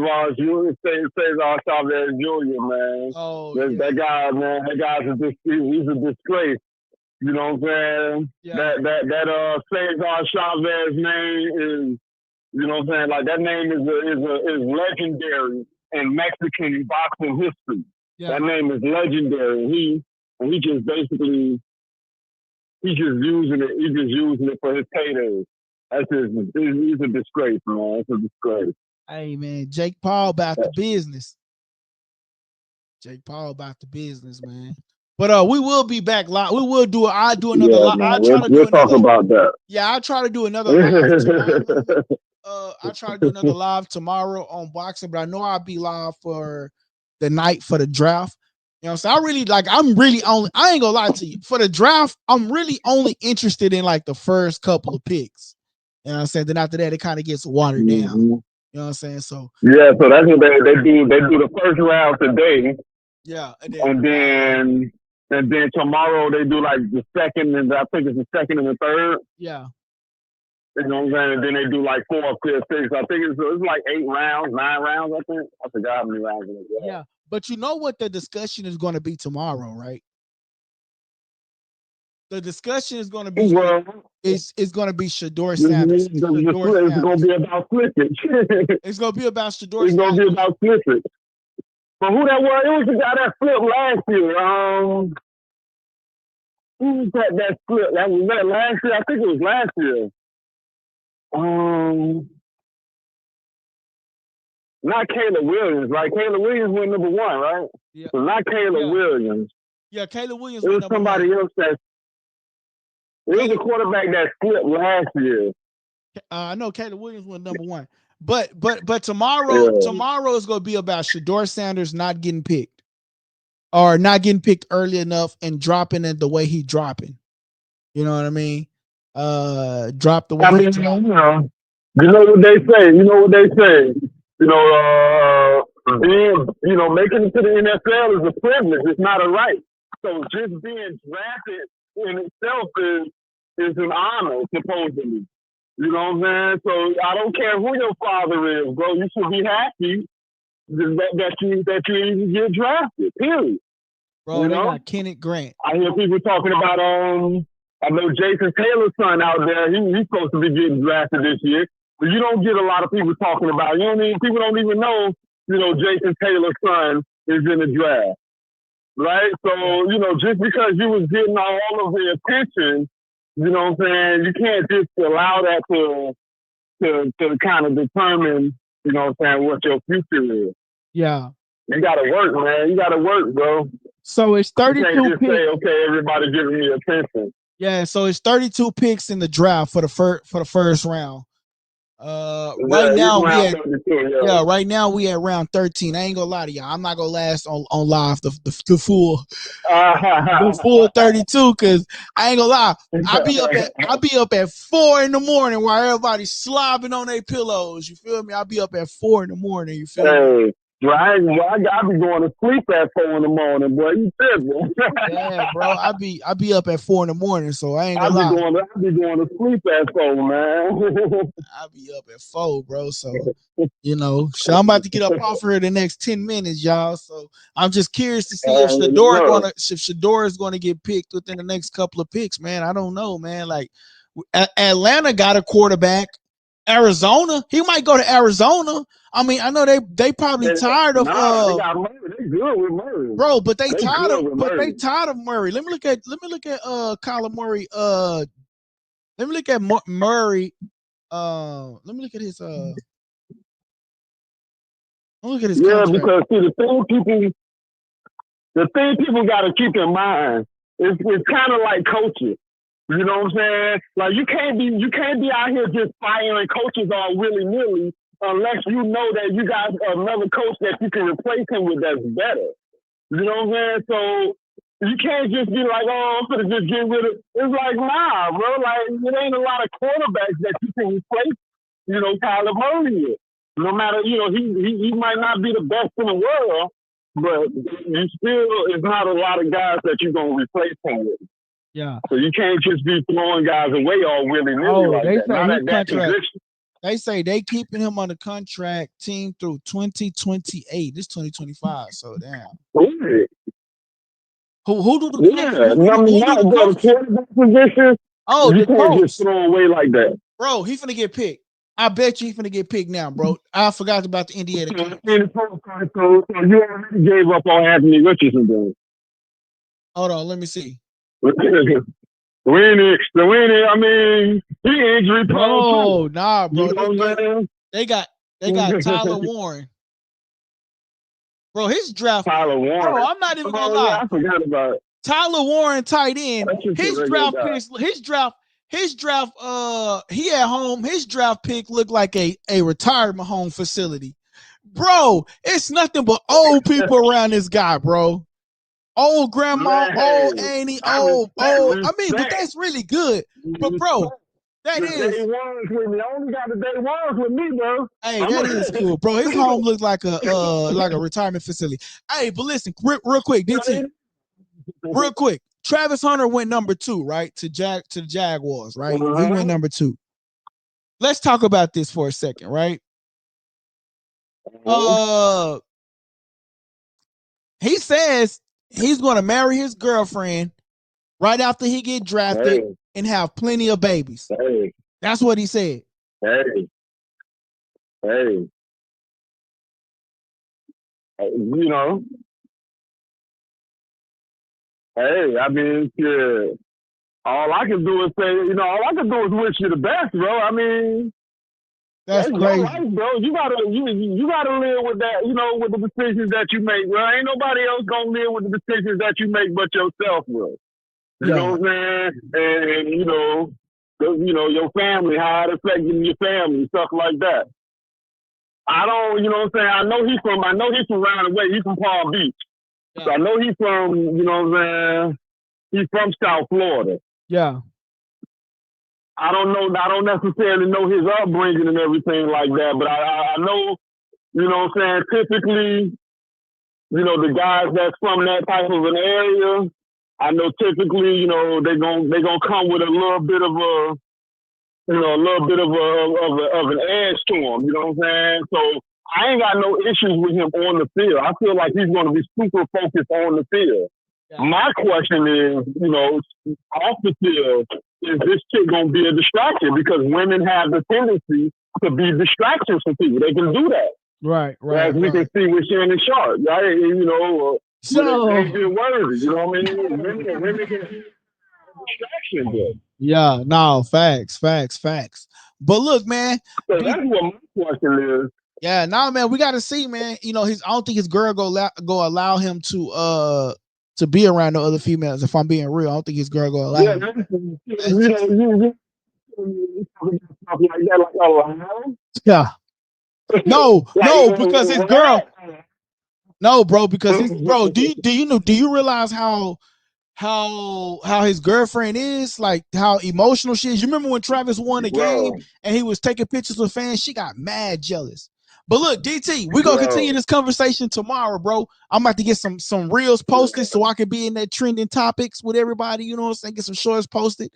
Chavez Jr., man. Oh, that guy, man. That guy's he's a disgrace. You know what I'm saying? Yeah. That Cesar Chavez name is, you know what I'm saying? Like that name is legendary in Mexican boxing history. Yeah. That name is legendary. He just basically he's just using it for his paydays. He's a disgrace, man. It's a disgrace. Hey man, Jake Paul about the business. Jake Paul about the business, man. But we will be back live. We will do I'll do another live. We'll talk about that. Yeah, I'll try to do another live tomorrow. I'll try to do another live tomorrow on boxing, but I know I'll be live for the night for the draft. You know what I'm saying? I ain't gonna lie to you. For the draft, I'm really only interested in like the first couple of picks. You know what I'm saying? Then after that, it kind of gets watered down. You know what I'm saying? So yeah, so that's what they do. They do the first round today. Yeah, and then tomorrow they do like the second, and I think it's the second and the third. Yeah. You know what I'm saying? And then they do like 4 or 5, 6. I think it's like 8 rounds, 9 rounds, I think. I forgot how many rounds it is. Yeah. But you know what the discussion is going to be tomorrow, right? The discussion is going to be it's going to be Shador Sanders. It's going to be about slippage. It's going to be about Shador It's going to be about slippage. But who that was? It was the guy that flipped last year. Who was that flip? That was that last year? I think it was last year. Not Caleb Williams, right? Caleb Williams went number 1, right? Yeah. So not Caleb Williams. Yeah, Caleb Williams. It was somebody else that. It was a quarterback that flipped last year. I know Caleb Williams went number 1, but tomorrow is going to be about Shador Sanders not getting picked, or not getting picked early enough and dropping it the way he dropping. You know what I mean? Drop the way he dropped. You know what they say. Making it to the NFL is a privilege. It's not a right. So just being drafted in itself is an honor, supposedly. You know what I'm saying? So I don't care who your father is, bro. You should be happy that you even get drafted. Period. Bro, they got Kenneth Grant. I hear people talking about I know Jason Taylor's son out there. He's supposed to be getting drafted this year, but you don't get a lot of people talking about. People don't even know. Jason Taylor's son is in the draft. Right? So, just because you was getting all of the attention, you know what I'm saying, you can't just allow that to kind of determine, you know what I'm saying, what your future is. Yeah. You gotta work, man. You gotta work, bro. So it's 32 you can't just picks. say, okay, everybody giving me attention. Yeah, so it's 32 picks in the draft for the first round. Right now we at round 13. I ain't gonna lie to y'all. I'm not gonna last on live the full 32, because I ain't gonna lie. I'll be up at 4 in the morning while everybody's slobbing on their pillows. You feel me? I'll be up at 4 in the morning. You feel me? I be going to sleep at 4 in the morning, boy. You tripping? Yeah, bro. I be up at 4 in the morning, so I ain't gonna lie. I be going to sleep at 4, man. I be up at 4, bro. So so I'm about to get up off here the next 10 minutes, y'all. So I'm just curious to see if Shador is gonna get picked within the next couple of picks, man. I don't know, man. Like Atlanta got a quarterback. Arizona, he might go to Arizona. I mean, I know they probably tired of they got Murray. They good with Murray, bro. But they tired of Murray. Let me look at Kyler Murray. Let me look at Murray. Let me look at his contract. Because see, the thing people got to keep in mind is it's kind of like coaches. You know what I'm saying? Like you can't be out here just firing coaches all willy-nilly unless you know that you got another coach that you can replace him with that's better. You know what I'm saying? So you can't just be like, oh, I'm gonna just get rid of it. It's like, nah, bro. Like it ain't a lot of quarterbacks that you can replace, Kyler Murray with. No matter, he might not be the best in the world, but you still it's not a lot of guys that you're gonna replace him with. Yeah. So you can't just be throwing guys away all willy-nilly like that. Not at that position. They say they keeping him on the contract team through 2028. This 2025. So damn. Really? Who do the position? Oh, you can't just throw away like that. Bro, he finna get picked. I bet you he finna get picked now, bro. I forgot about the Indiana Kings. So you already gave up on Anthony Richardson, then. Hold on, let me see. I mean, he injury prone. Oh, nah, bro. They got Tyler Warren. Bro, his draft. Tyler Warren. Bro, I'm not even gonna lie. Yeah, I forgot about it. Tyler Warren, tight end. His draft he at home. His draft pick looked like a retirement home facility. Bro, it's nothing but old people around this guy, bro. Old grandma, old auntie, old. I mean, but that's really good. But bro, that is. Day ones with me. I only got the day ones with me, bro. Hey, that is cool, bro. His home looks like a retirement facility. Hey, but listen, real quick, DT. Real quick, Travis Hunter went number 2, right? To the Jaguars, right? He went number 2. let's talk about this for a second, right? He says he's going to marry his girlfriend right after he get drafted and have plenty of babies. That's what he said. You know, I mean, shit. All I can do is say, all I can do is wish you the best, bro. I mean, that's crazy, your life, bro. You gotta live with that, with the decisions that you make, bro. Ain't nobody else gonna live with the decisions that you make but yourself, bro. You know what I'm saying? And your family, how it affecting your family, stuff like that. I don't, you know what I'm saying? I know he's from around the way. He's from Palm Beach. Yeah. So I know he's from, you know what I'm saying? He's from South Florida. Yeah. I don't necessarily know his upbringing and everything like that, but I know, you know what I'm saying, typically, the guys that's from that type of an area, I know typically, they're gonna come with a little bit of an edge to them, you know what I'm saying? So I ain't got no issues with him on the field. I feel like he's gonna be super focused on the field. Yeah. My question is, off the field, is this chick gonna be a distraction? Because women have the tendency to be distractions for people. They can do that. Right. As we can see with Shannon Sharpe, right? So Adrian Worthy, you know what I mean? Women can be a distraction there. Yeah, no, facts. But look, man. So that's what my question is. Yeah, no, man, we got to see, man. I don't think his girl go allow him to be around no other females. If I'm being real, I don't think his girl go allow him. Yeah. No, because his girl. No, bro, because his bro. Do you realize how his girlfriend is, like how emotional she is? You remember when Travis won the game and he was taking pictures with fans? She got mad jealous. But look, DT, we're gonna continue this conversation tomorrow, bro. I'm about to get some reels posted so I can be in that trending topics with everybody, you know what I'm saying? Get some shorts posted.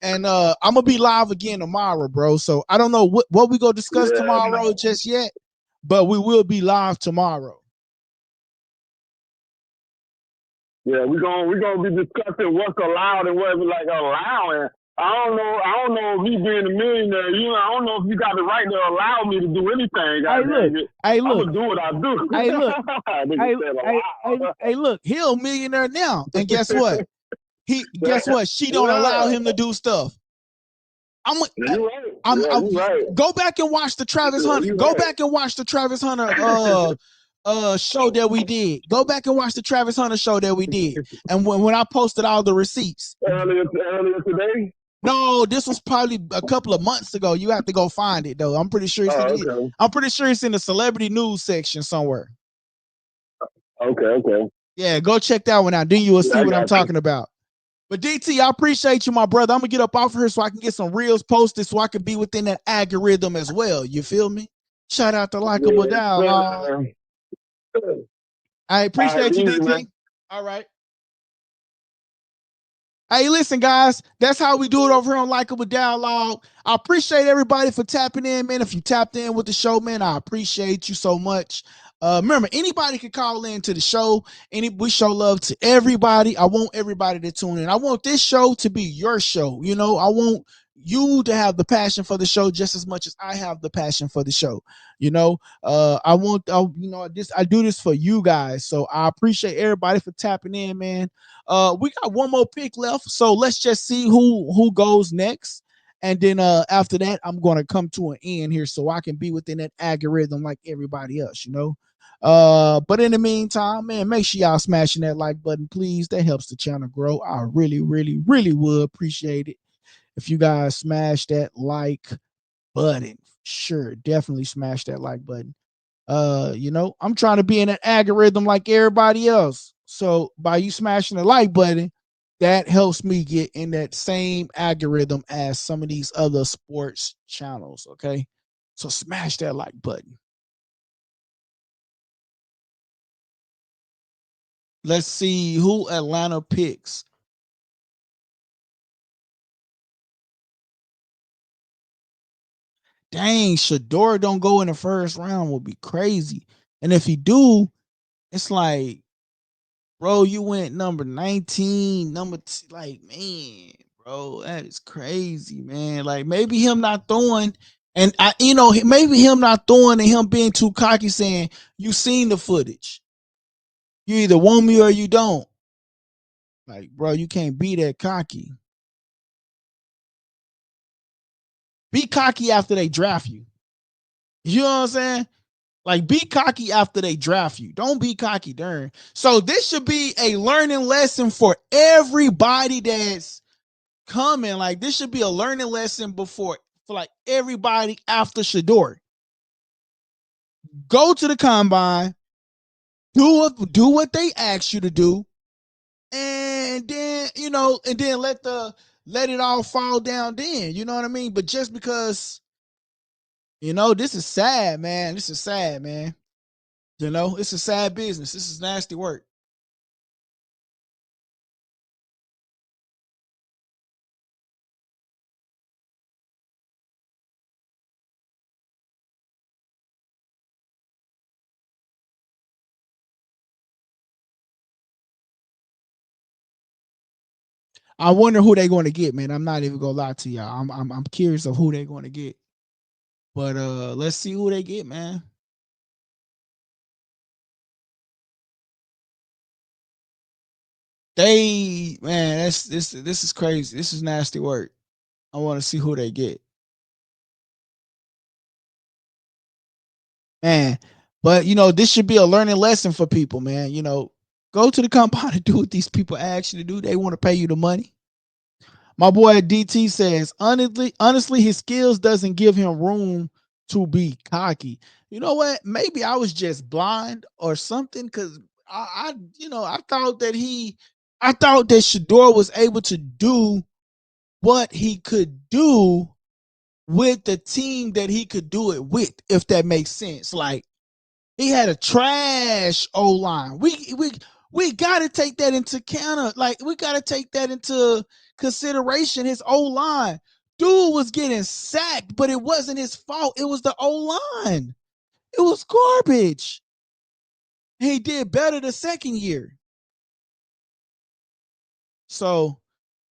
And I'm gonna be live again tomorrow, bro. So I don't know what we gonna discuss tomorrow just yet, but we will be live tomorrow. Yeah, we're gonna be discussing what's allowed and what's like allowing. I don't know if me being a millionaire, I don't know if you got the right to allow me to do anything. I'm gonna do what I do. Hey, look, he's a millionaire now, and guess what? She don't allow him to do stuff. Go back and watch the Travis Hunter. Go back and watch the Travis Hunter show that we did. Go back and watch the Travis Hunter show that we did. And when I posted all the receipts. Earlier today? No, this was probably a couple of months ago. You have to go find it though. I'm pretty sure it's in the celebrity news section somewhere. Okay. Yeah, go check that one out. Then you will see what I'm talking about. But DT, I appreciate you, my brother. I'm gonna get up off of here so I can get some reels posted so I can be within that algorithm as well. You feel me? Shout out to Likeable Dialogue. I appreciate you, DT. Man. All right. Hey, listen, guys, that's how we do it over here on Likeable Dialogue. I appreciate everybody for tapping in, man. If you tapped in with the show, man, I appreciate you so much. Remember, anybody can call in to the show. We show love to everybody. I want everybody to tune in. I want this show to be your show. I want you to have the passion for the show just as much as I have the passion for the show. I do this for you guys. So I appreciate everybody for tapping in, man. We got one more pick left. So let's just see who goes next. And then after that, I'm going to come to an end here so I can be within that algorithm like everybody else, But in the meantime, man, make sure y'all smashing that like button, please. That helps the channel grow. I really, really, really would appreciate it if you guys smash that like button. Sure, definitely smash that like button. I'm trying to be in an algorithm like everybody else. So by you smashing the like button, that helps me get in that same algorithm as some of these other sports channels. Okay. So smash that like button. Let's see who Atlanta picks. dang, Shador don't go in the first round would be crazy. And if he do, it's like, bro, you went number 19, like, man, bro, that is crazy, man. Like, maybe him not throwing, and maybe him not throwing and him being too cocky, saying, you seen the footage. You either want me or you don't. Like, bro, you can't be that cocky. Be cocky after they draft you. You know what I'm saying? Like, be cocky after they draft you. Don't be cocky during. So this should be a learning lesson for everybody that's coming. Like, this should be a learning lesson for like everybody after Shador. Go to the combine, do what they ask you to do, and then let it all fall down. Then you know what I mean. But just because this is sad, man. This is sad, man. It's a sad business. This is nasty work. I wonder who they're going to get, man. I'm not even gonna lie to y'all. I'm curious of who they're going to get. But let's see who they get, man. This is crazy. This is nasty work. I want to see who they get. Man, but this should be a learning lesson for people, man. Go to the combine and do what these people ask you to do. They want to pay you the money. My boy DT says, honestly, his skills doesn't give him room to be cocky. You know what? Maybe I was just blind or something, because I thought that Shador was able to do what he could do with the team that he could do it with, if that makes sense. Like, he had a trash O line. We got to take that into account. Like, we got to take that into consideration. His O line, dude was getting sacked, but it wasn't his fault. It was the O line. It was garbage. He did better the second year. So,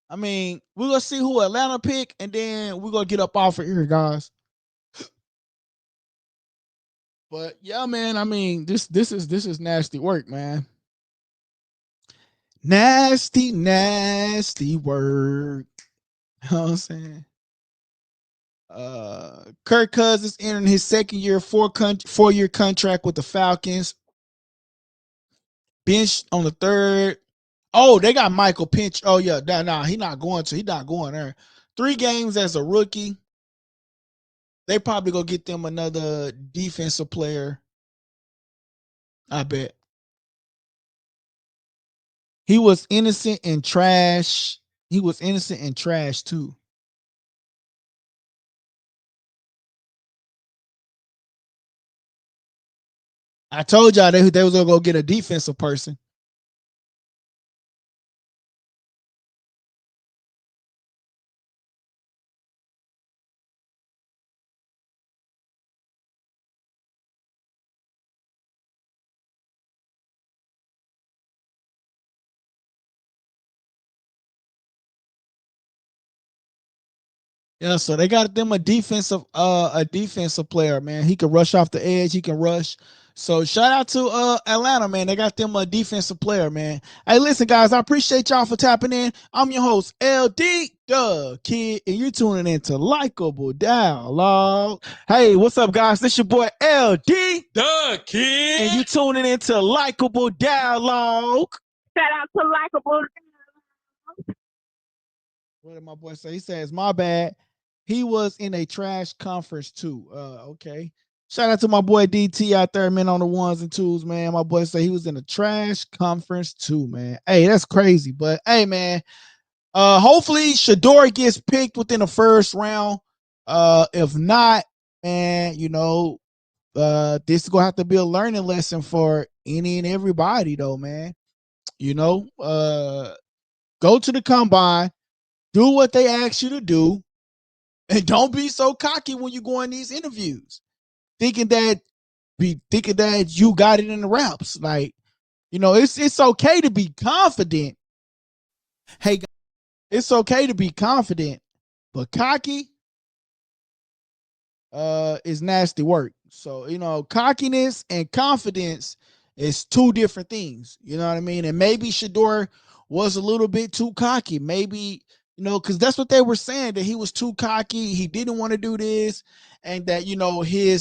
I mean, we're gonna see who Atlanta pick, and then we're gonna get up off of here, guys. But yeah, man, I mean, this is nasty work, man. Nasty, nasty work. You know what I'm saying? Kirk Cousins entering his second year, 4-year contract with the Falcons. Benched on the third. Oh, they got Michael Pinch. Oh, yeah. Nah, he's not going there. 3 games as a rookie. They probably go get them another defensive player. I bet. He was innocent and trash. He was innocent and trash, too. I told y'all they was going to go get a defensive person. Yeah, so they got them a defensive player, man. He can rush off the edge. He can rush. So shout out to Atlanta, man. They got them a defensive player, man. Hey, listen, guys, I appreciate y'all for tapping in. I'm your host, LD the Kid, and you're tuning in to Likeable Dialogue. Hey, what's up, guys? This your boy LD the Kid, and you tuning in to Likeable Dialogue. Shout out to Likeable. What did my boy say? He says, my bad. He was in a trash conference too. Okay. Shout out to my boy DT out there, man, on the ones and twos, man. My boy said he was in a trash conference too, man. Hey, that's crazy. But hey, man, hopefully Shador gets picked within the first round. If not, man, this is gonna have to be a learning lesson for any and everybody, though, man. Go to the combine, do what they ask you to do, And don't be so cocky when you go in these interviews, thinking that you got it in the wraps. Like, you know, it's okay to be confident. Hey, it's okay to be confident, but cocky is nasty work. So, you know, cockiness and confidence is two different things. You know what I mean? And maybe Shador was a little bit too cocky. Maybe, you know, because that's what they were saying, that he was too cocky. He didn't want to do this, and that, you know, I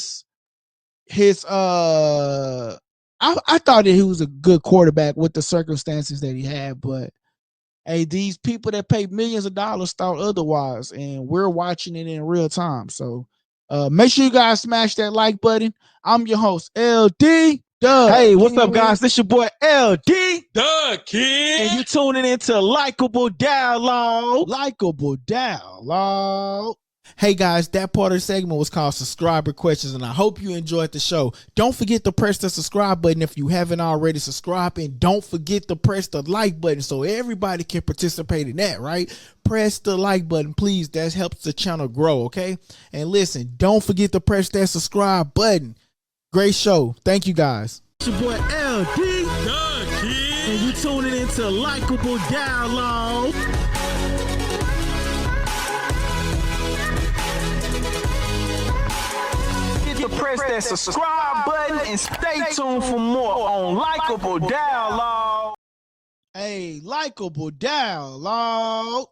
thought that he was a good quarterback with the circumstances that he had, but hey, these people that pay millions of dollars thought otherwise, and we're watching it in real time. So make sure you guys smash that like button. I'm your host, LD. Hey, what's up, guys? This your boy LD, The Kid. and you tuning into Likeable Dialogue. Likeable Dialogue. Hey guys, that part of the segment was called Subscriber Questions, and I hope you enjoyed the show. Don't forget to press the subscribe button if you haven't already subscribed, and don't forget to press the like button so everybody can participate in that, right? Press the like button, please. That helps the channel grow, okay? And listen, don't forget to press that subscribe button. Great show. Thank you, guys. It's your boy LD, The Kid. and you tuning into Likeable Dialogue. Press that subscribe button and stay tuned for more on Likeable Dialogue. Hey, Likeable Dialogue.